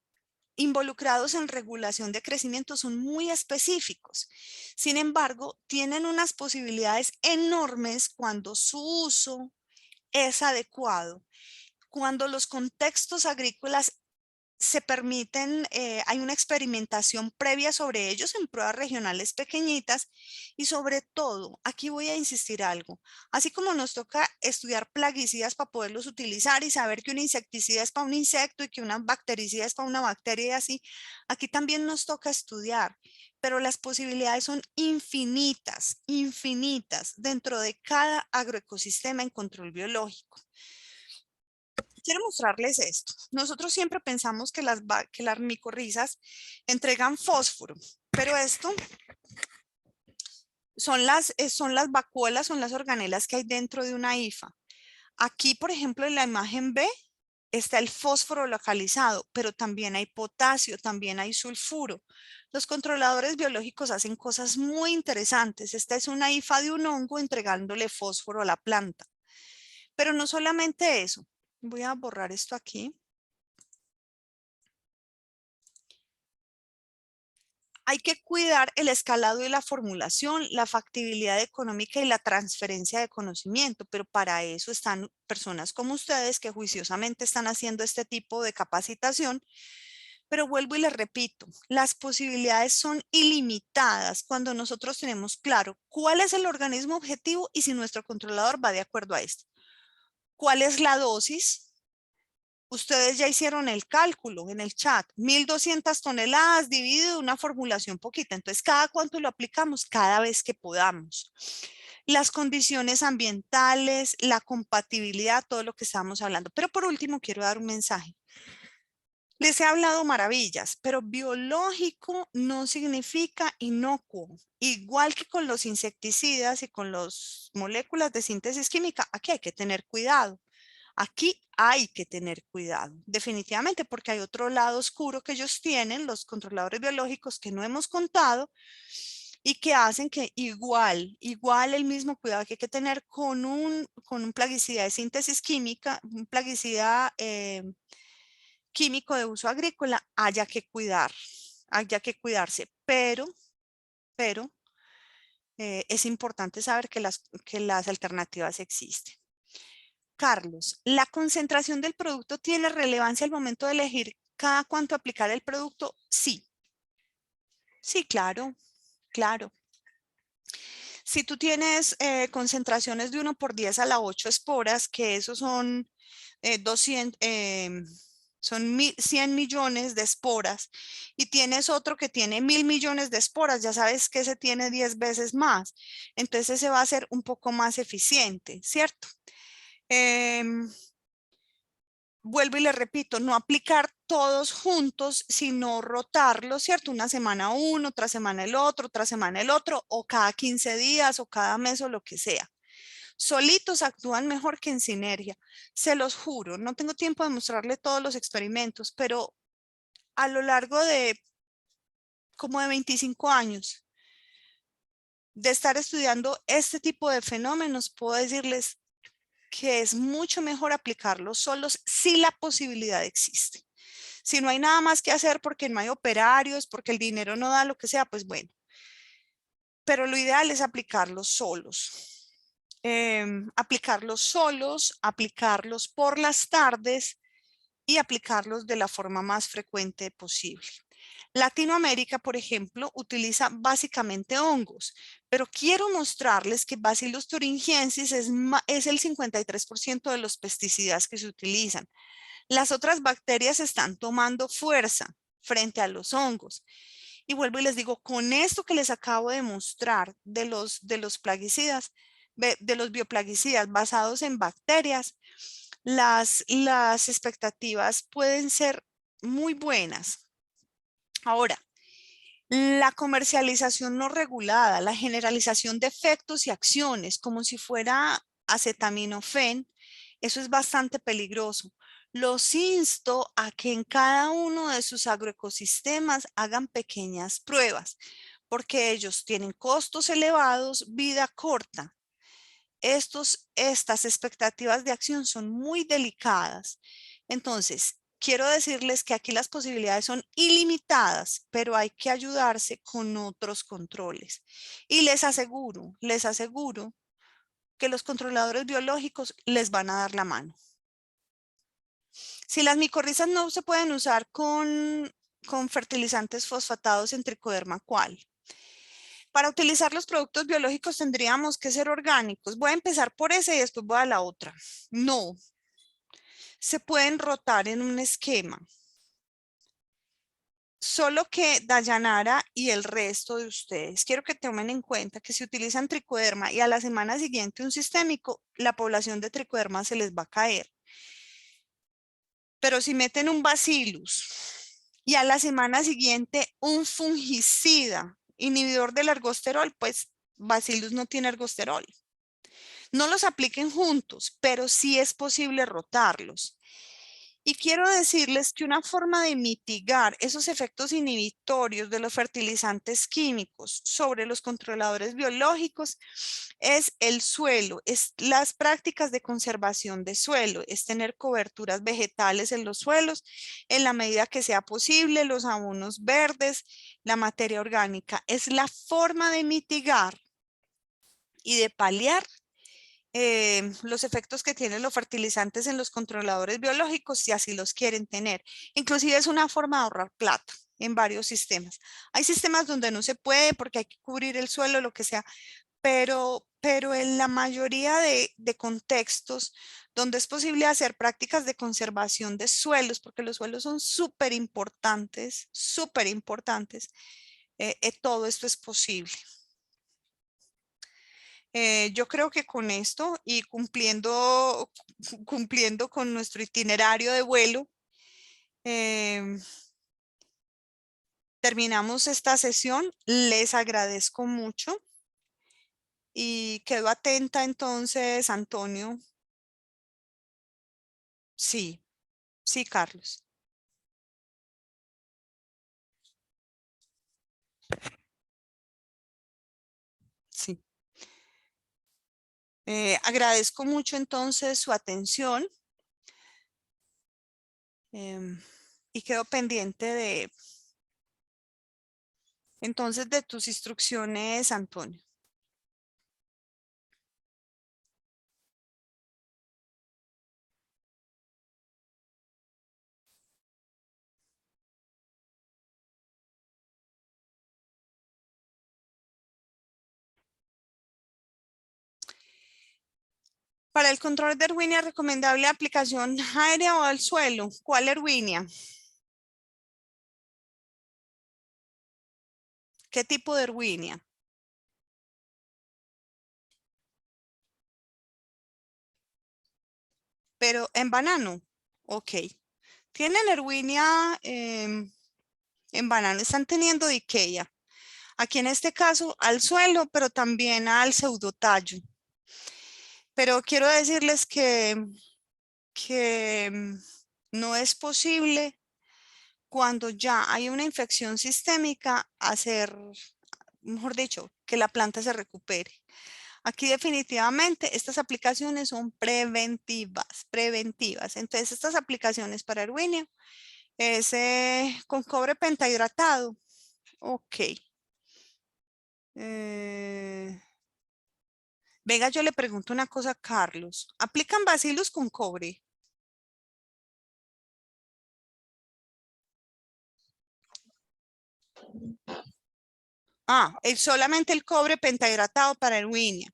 involucrados en regulación de crecimiento son muy específicos. Sin embargo, tienen unas posibilidades enormes cuando su uso es adecuado. Cuando los contextos agrícolas se permiten, hay una experimentación previa sobre ellos en pruebas regionales pequeñitas y sobre todo, aquí voy a insistir algo, así como nos toca estudiar plaguicidas para poderlos utilizar y saber que un insecticida es para un insecto y que una bactericida es para una bacteria y así, aquí también nos toca estudiar, pero las posibilidades son infinitas, infinitas dentro de cada agroecosistema en control biológico. Quiero mostrarles esto. Nosotros siempre pensamos que las micorrizas entregan fósforo, pero esto son las vacuolas, son las organelas que hay dentro de una hifa. Aquí, por ejemplo, en la imagen B está el fósforo localizado, pero también hay potasio, también hay sulfuro. Los controladores biológicos hacen cosas muy interesantes. Esta es una hifa de un hongo entregándole fósforo a la planta. Pero no solamente eso. Voy a borrar esto aquí. Hay que cuidar el escalado y la formulación, la factibilidad económica y la transferencia de conocimiento, pero para eso están personas como ustedes que juiciosamente están haciendo este tipo de capacitación. Pero vuelvo y les repito, las posibilidades son ilimitadas cuando nosotros tenemos claro cuál es el organismo objetivo y si nuestro controlador va de acuerdo a esto. ¿Cuál es la dosis? Ustedes ya hicieron el cálculo en el chat, 1200 toneladas dividido una formulación poquita. Entonces, ¿cada cuánto lo aplicamos? Cada vez que podamos. Las condiciones ambientales, la compatibilidad, todo lo que estábamos hablando. Pero por último, quiero dar un mensaje. Les he hablado maravillas, pero biológico no significa inocuo. Igual que con los insecticidas y con las moléculas de síntesis química, aquí hay que tener cuidado. Aquí hay que tener cuidado, definitivamente, porque hay otro lado oscuro que ellos tienen, los controladores biológicos que no hemos contado y que hacen que igual el mismo cuidado que hay que tener con un plaguicida de síntesis química, un plaguicida químico de uso agrícola, haya que cuidarse, pero es importante saber que las alternativas existen. Carlos, ¿la concentración del producto tiene relevancia al momento de elegir cada cuánto aplicar el producto? Sí. Sí, claro. Si tú tienes concentraciones de 1/10 a la 8 esporas, que esos son 100 millones de esporas, y tienes otro que tiene 1000 millones de esporas, ya sabes que ese tiene 10 veces más. Entonces ese va a ser un poco más eficiente, ¿cierto? Vuelvo y le repito, no aplicar todos juntos, sino rotarlos, ¿cierto? Una semana uno, otra semana el otro, o cada 15 días, o cada mes, o lo que sea. Solitos actúan mejor que en sinergia. Se los juro, no tengo tiempo de mostrarle todos los experimentos, pero a lo largo de como de 25 años, de estar estudiando este tipo de fenómenos, puedo decirles que es mucho mejor aplicarlos solos si la posibilidad existe. Si no hay nada más que hacer porque no hay operarios, porque el dinero no da, lo que sea, pues bueno. Pero lo ideal es aplicarlos solos. Aplicarlos por las tardes y aplicarlos de la forma más frecuente posible. Latinoamérica, por ejemplo, utiliza básicamente hongos, pero quiero mostrarles que Bacillus thuringiensis es el 53% de los pesticidas que se utilizan. Las otras bacterias están tomando fuerza frente a los hongos. Y vuelvo y les digo, con esto que les acabo de mostrar de los plaguicidas, de los bioplaguicidas basados en bacterias, las expectativas pueden ser muy buenas. Ahora, la comercialización no regulada, la generalización de efectos y acciones, como si fuera acetaminofén, eso es bastante peligroso. Los insto a que en cada uno de sus agroecosistemas hagan pequeñas pruebas, porque ellos tienen costos elevados, vida corta. Estas expectativas de acción son muy delicadas. Entonces, quiero decirles que aquí las posibilidades son ilimitadas, pero hay que ayudarse con otros controles. Y les aseguro que los controladores biológicos les van a dar la mano. Si las micorrizas no se pueden usar con fertilizantes fosfatados en tricoderma, ¿cuál? Para utilizar los productos biológicos tendríamos que ser orgánicos. Voy a empezar por ese y después voy a la otra. No. Se pueden rotar en un esquema. Solo que Dayanara y el resto de ustedes, quiero que tomen en cuenta que si utilizan tricoderma y a la semana siguiente un sistémico, la población de tricoderma se les va a caer. Pero si meten un bacillus y a la semana siguiente un fungicida, inhibidor del ergosterol, pues bacillus no tiene ergosterol. No los apliquen juntos, pero sí es posible rotarlos. Y quiero decirles que una forma de mitigar esos efectos inhibitorios de los fertilizantes químicos sobre los controladores biológicos es el suelo, es las prácticas de conservación de suelo, es tener coberturas vegetales en los suelos en la medida que sea posible, los abonos verdes, la materia orgánica. Es la forma de mitigar y de paliar los efectos que tienen los fertilizantes en los controladores biológicos si así los quieren tener. Inclusive es una forma de ahorrar plata en varios sistemas. Hay sistemas donde no se puede porque hay que cubrir el suelo, lo que sea, pero en la mayoría de contextos donde es posible hacer prácticas de conservación de suelos, porque los suelos son súper importantes, todo esto es posible. Yo creo que con esto y cumpliendo con nuestro itinerario de vuelo, terminamos esta sesión. Les agradezco mucho y quedo atenta entonces, Antonio. Sí, sí, Carlos. Sí. Agradezco mucho entonces su atención y quedo pendiente de tus instrucciones, Antonio. Para el control de Erwinia, recomendable aplicación aérea o al suelo. ¿Cuál Erwinia? ¿Qué tipo de Erwinia? Pero en banano. Ok. Tienen Erwinia en banano. Están teniendo diqueia. Aquí en este caso al suelo, pero también al pseudotallo. Pero quiero decirles que no es posible cuando ya hay una infección sistémica mejor dicho, que la planta se recupere. Aquí definitivamente estas aplicaciones son preventivas. Entonces estas aplicaciones para Erwinia es con cobre pentahidratado. Ok. Venga, yo le pregunto una cosa a Carlos. ¿Aplican Bacillus con cobre? Es solamente el cobre pentahidratado para Erwinia.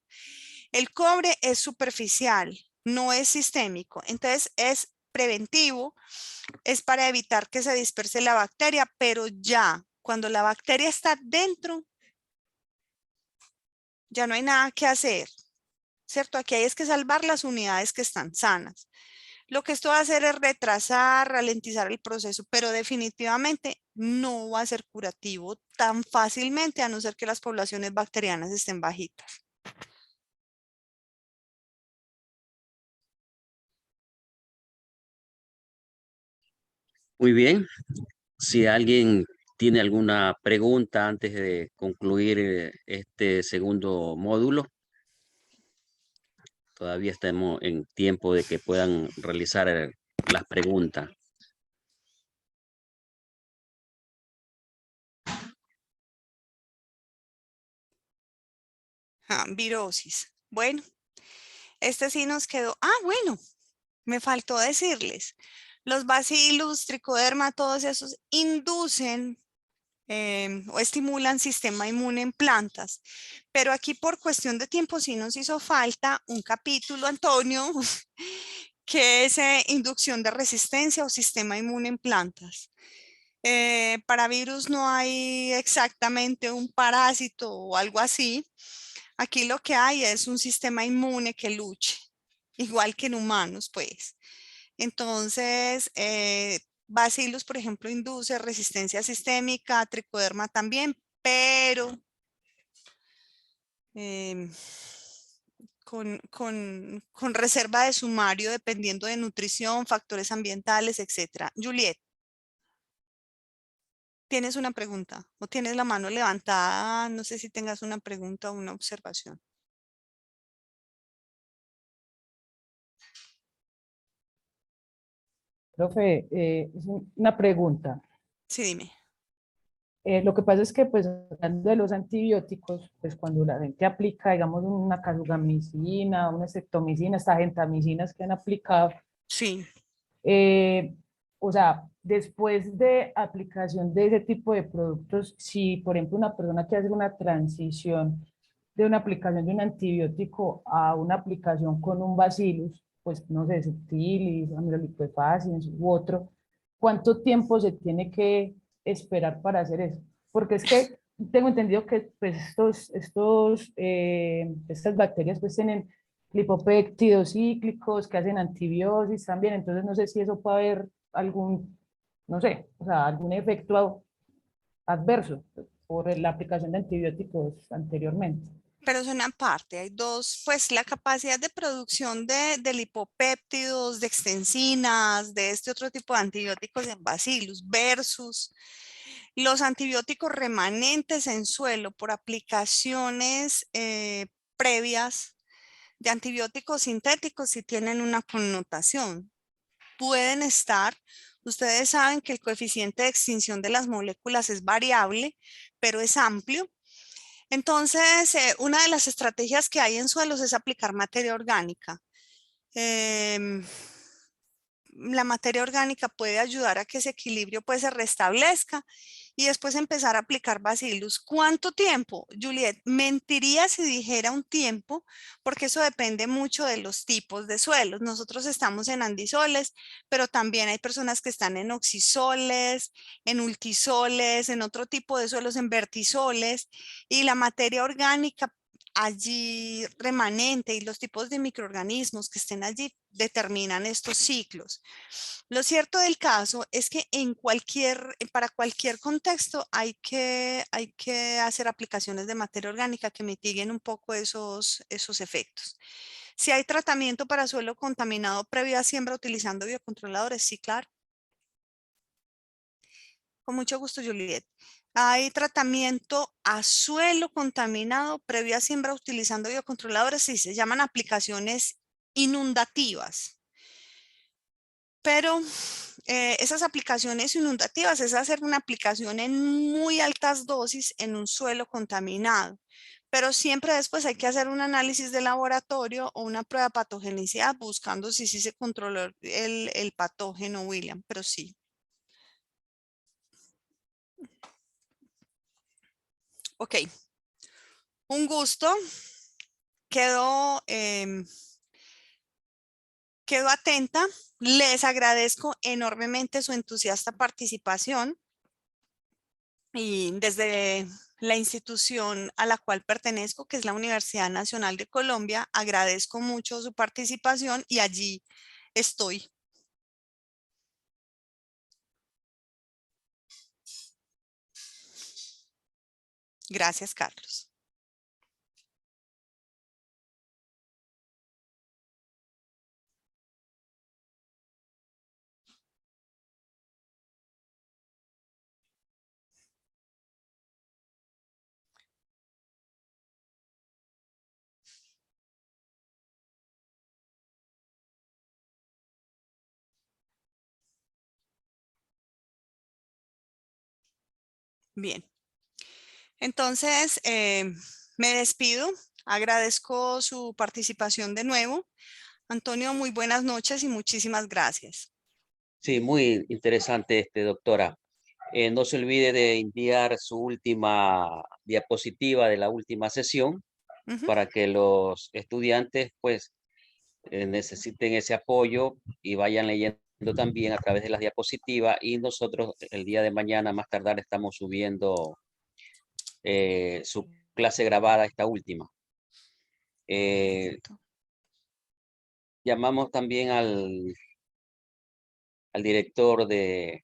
El cobre es superficial, no es sistémico. Entonces es preventivo, es para evitar que se disperse la bacteria, pero ya cuando la bacteria está dentro, ya no hay nada que hacer, ¿cierto? Aquí hay que salvar las unidades que están sanas. Lo que esto va a hacer es retrasar, ralentizar el proceso, pero definitivamente no va a ser curativo tan fácilmente, a no ser que las poblaciones bacterianas estén bajitas. Muy bien. Si alguien tiene alguna pregunta antes de concluir este segundo módulo, todavía estamos en tiempo de que puedan realizar las preguntas. Virosis. Bueno, este sí nos quedó. Bueno, me faltó decirles. Los bacillus, tricoderma, todos esos inducen o estimulan sistema inmune en plantas. Pero aquí por cuestión de tiempo sí nos hizo falta un capítulo, Antonio, que es inducción de resistencia o sistema inmune en plantas. Para virus no hay exactamente un parásito o algo así. Aquí lo que hay es un sistema inmune que luche, igual que en humanos, pues. Entonces, Bacillus, por ejemplo, induce resistencia sistémica, tricoderma también, pero con reserva de sumario dependiendo de nutrición, factores ambientales, etc. Juliet, ¿tienes una pregunta? ¿O tienes la mano levantada? No sé si tengas una pregunta o una observación. Profe, es una pregunta. Sí, dime. Lo que pasa es que, pues, hablando de los antibióticos, pues, cuando la gente aplica, digamos, una casugamicina, una streptomicina, estas gentamicinas que han aplicado, Sí. eh, o sea, después de aplicación de ese tipo de productos, si, por ejemplo, una persona que hace una transición de una aplicación de un antibiótico a una aplicación con un bacillus, pues, no sé, Subtilis, Amiloliquefacins u otro, ¿cuánto tiempo se tiene que esperar para hacer eso? Porque es que tengo entendido que pues estas bacterias pues tienen lipopéptidos cíclicos que hacen antibiosis también, entonces no sé si eso puede haber algún, no sé, o sea, algún efecto adverso por la aplicación de antibióticos anteriormente. Pero es una parte, hay dos, pues la capacidad de producción de lipopéptidos, de extensinas, de este otro tipo de antibióticos en Bacillus versus los antibióticos remanentes en suelo por aplicaciones previas de antibióticos sintéticos si tienen una connotación. Pueden estar, ustedes saben que el coeficiente de extinción de las moléculas es variable, pero es amplio. Entonces, una de las estrategias que hay en suelos es aplicar materia orgánica. La materia orgánica puede ayudar a que ese equilibrio pues, se restablezca y después empezar a aplicar bacillus. ¿Cuánto tiempo? Juliet, mentiría si dijera un tiempo, porque eso depende mucho de los tipos de suelos. Nosotros estamos en andisoles, pero también hay personas que están en oxisoles, en ultisoles, en otro tipo de suelos, en vertisoles, y la materia orgánica allí remanente y los tipos de microorganismos que estén allí determinan estos ciclos. Lo cierto del caso es que para cualquier contexto hay que hacer aplicaciones de materia orgánica que mitiguen un poco esos efectos. Si hay tratamiento para suelo contaminado previo a siembra utilizando biocontroladores, sí, claro. Con mucho gusto, Juliet. Hay tratamiento a suelo contaminado previo a siembra utilizando biocontroladores, sí, se llaman aplicaciones inundativas. Pero esas aplicaciones inundativas es hacer una aplicación en muy altas dosis en un suelo contaminado. Pero siempre después hay que hacer un análisis de laboratorio o una prueba de patogenicidad buscando si sí se controló el patógeno, William, pero sí. Ok, un gusto. Quedo atenta. Les agradezco enormemente su entusiasta participación y desde la institución a la cual pertenezco, que es la Universidad Nacional de Colombia, agradezco mucho su participación y allí estoy. Gracias, Carlos. Bien. Entonces, me despido. Agradezco su participación de nuevo. Antonio, muy buenas noches y muchísimas gracias. Sí, muy interesante, doctora. No se olvide de enviar su última diapositiva de la última sesión Ujú. para que los estudiantes pues necesiten ese apoyo y vayan leyendo también a través de las diapositivas, y nosotros el día de mañana más tardar estamos subiendo su clase grabada, esta última. Perfecto. Llamamos también al director de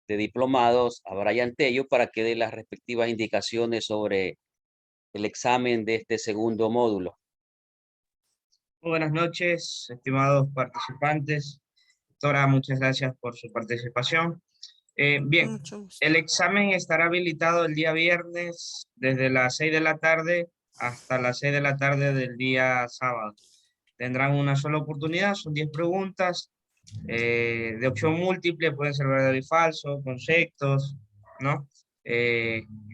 diplomados, a Brian Tello, para que dé las respectivas indicaciones sobre el examen de este segundo módulo. Muy buenas noches, estimados participantes. Doctora, muchas gracias por su participación. Bien, Mucho gusto. el examen estará habilitado el día viernes desde las 6 de la tarde hasta las 6 de la tarde del día sábado. Tendrán una sola oportunidad, son 10 preguntas de opción múltiple, pueden ser verdadero y falso, conceptos, ¿no?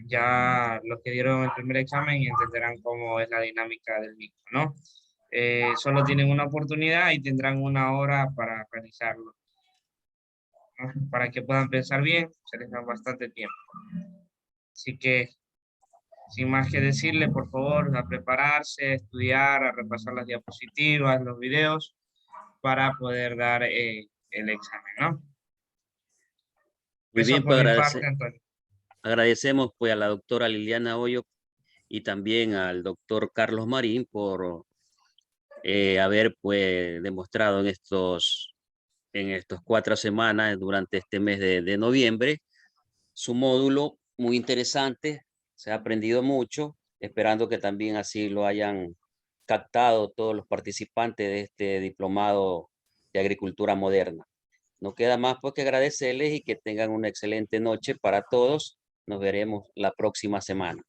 Ya los que dieron el primer examen entenderán cómo es la dinámica del mismo, ¿no? Solo tienen una oportunidad y tendrán una hora para realizarlo, ¿no? Para que puedan pensar bien, se les da bastante tiempo. Así que, sin más que decirle, por favor, a prepararse, a estudiar, a repasar las diapositivas, los videos, para poder dar el examen, ¿no? Muy Eso bien, por pues mi parte, Antonio. agradecemos pues a la doctora Liliana Hoyo y también al doctor Carlos Marín por haber pues demostrado en estos 4 semanas durante este mes de noviembre su módulo muy interesante. Se ha aprendido mucho, esperando que también así lo hayan captado todos los participantes de este diplomado de agricultura moderna. No queda más pues que agradecerles y que tengan una excelente noche para todos. Nos veremos la próxima semana.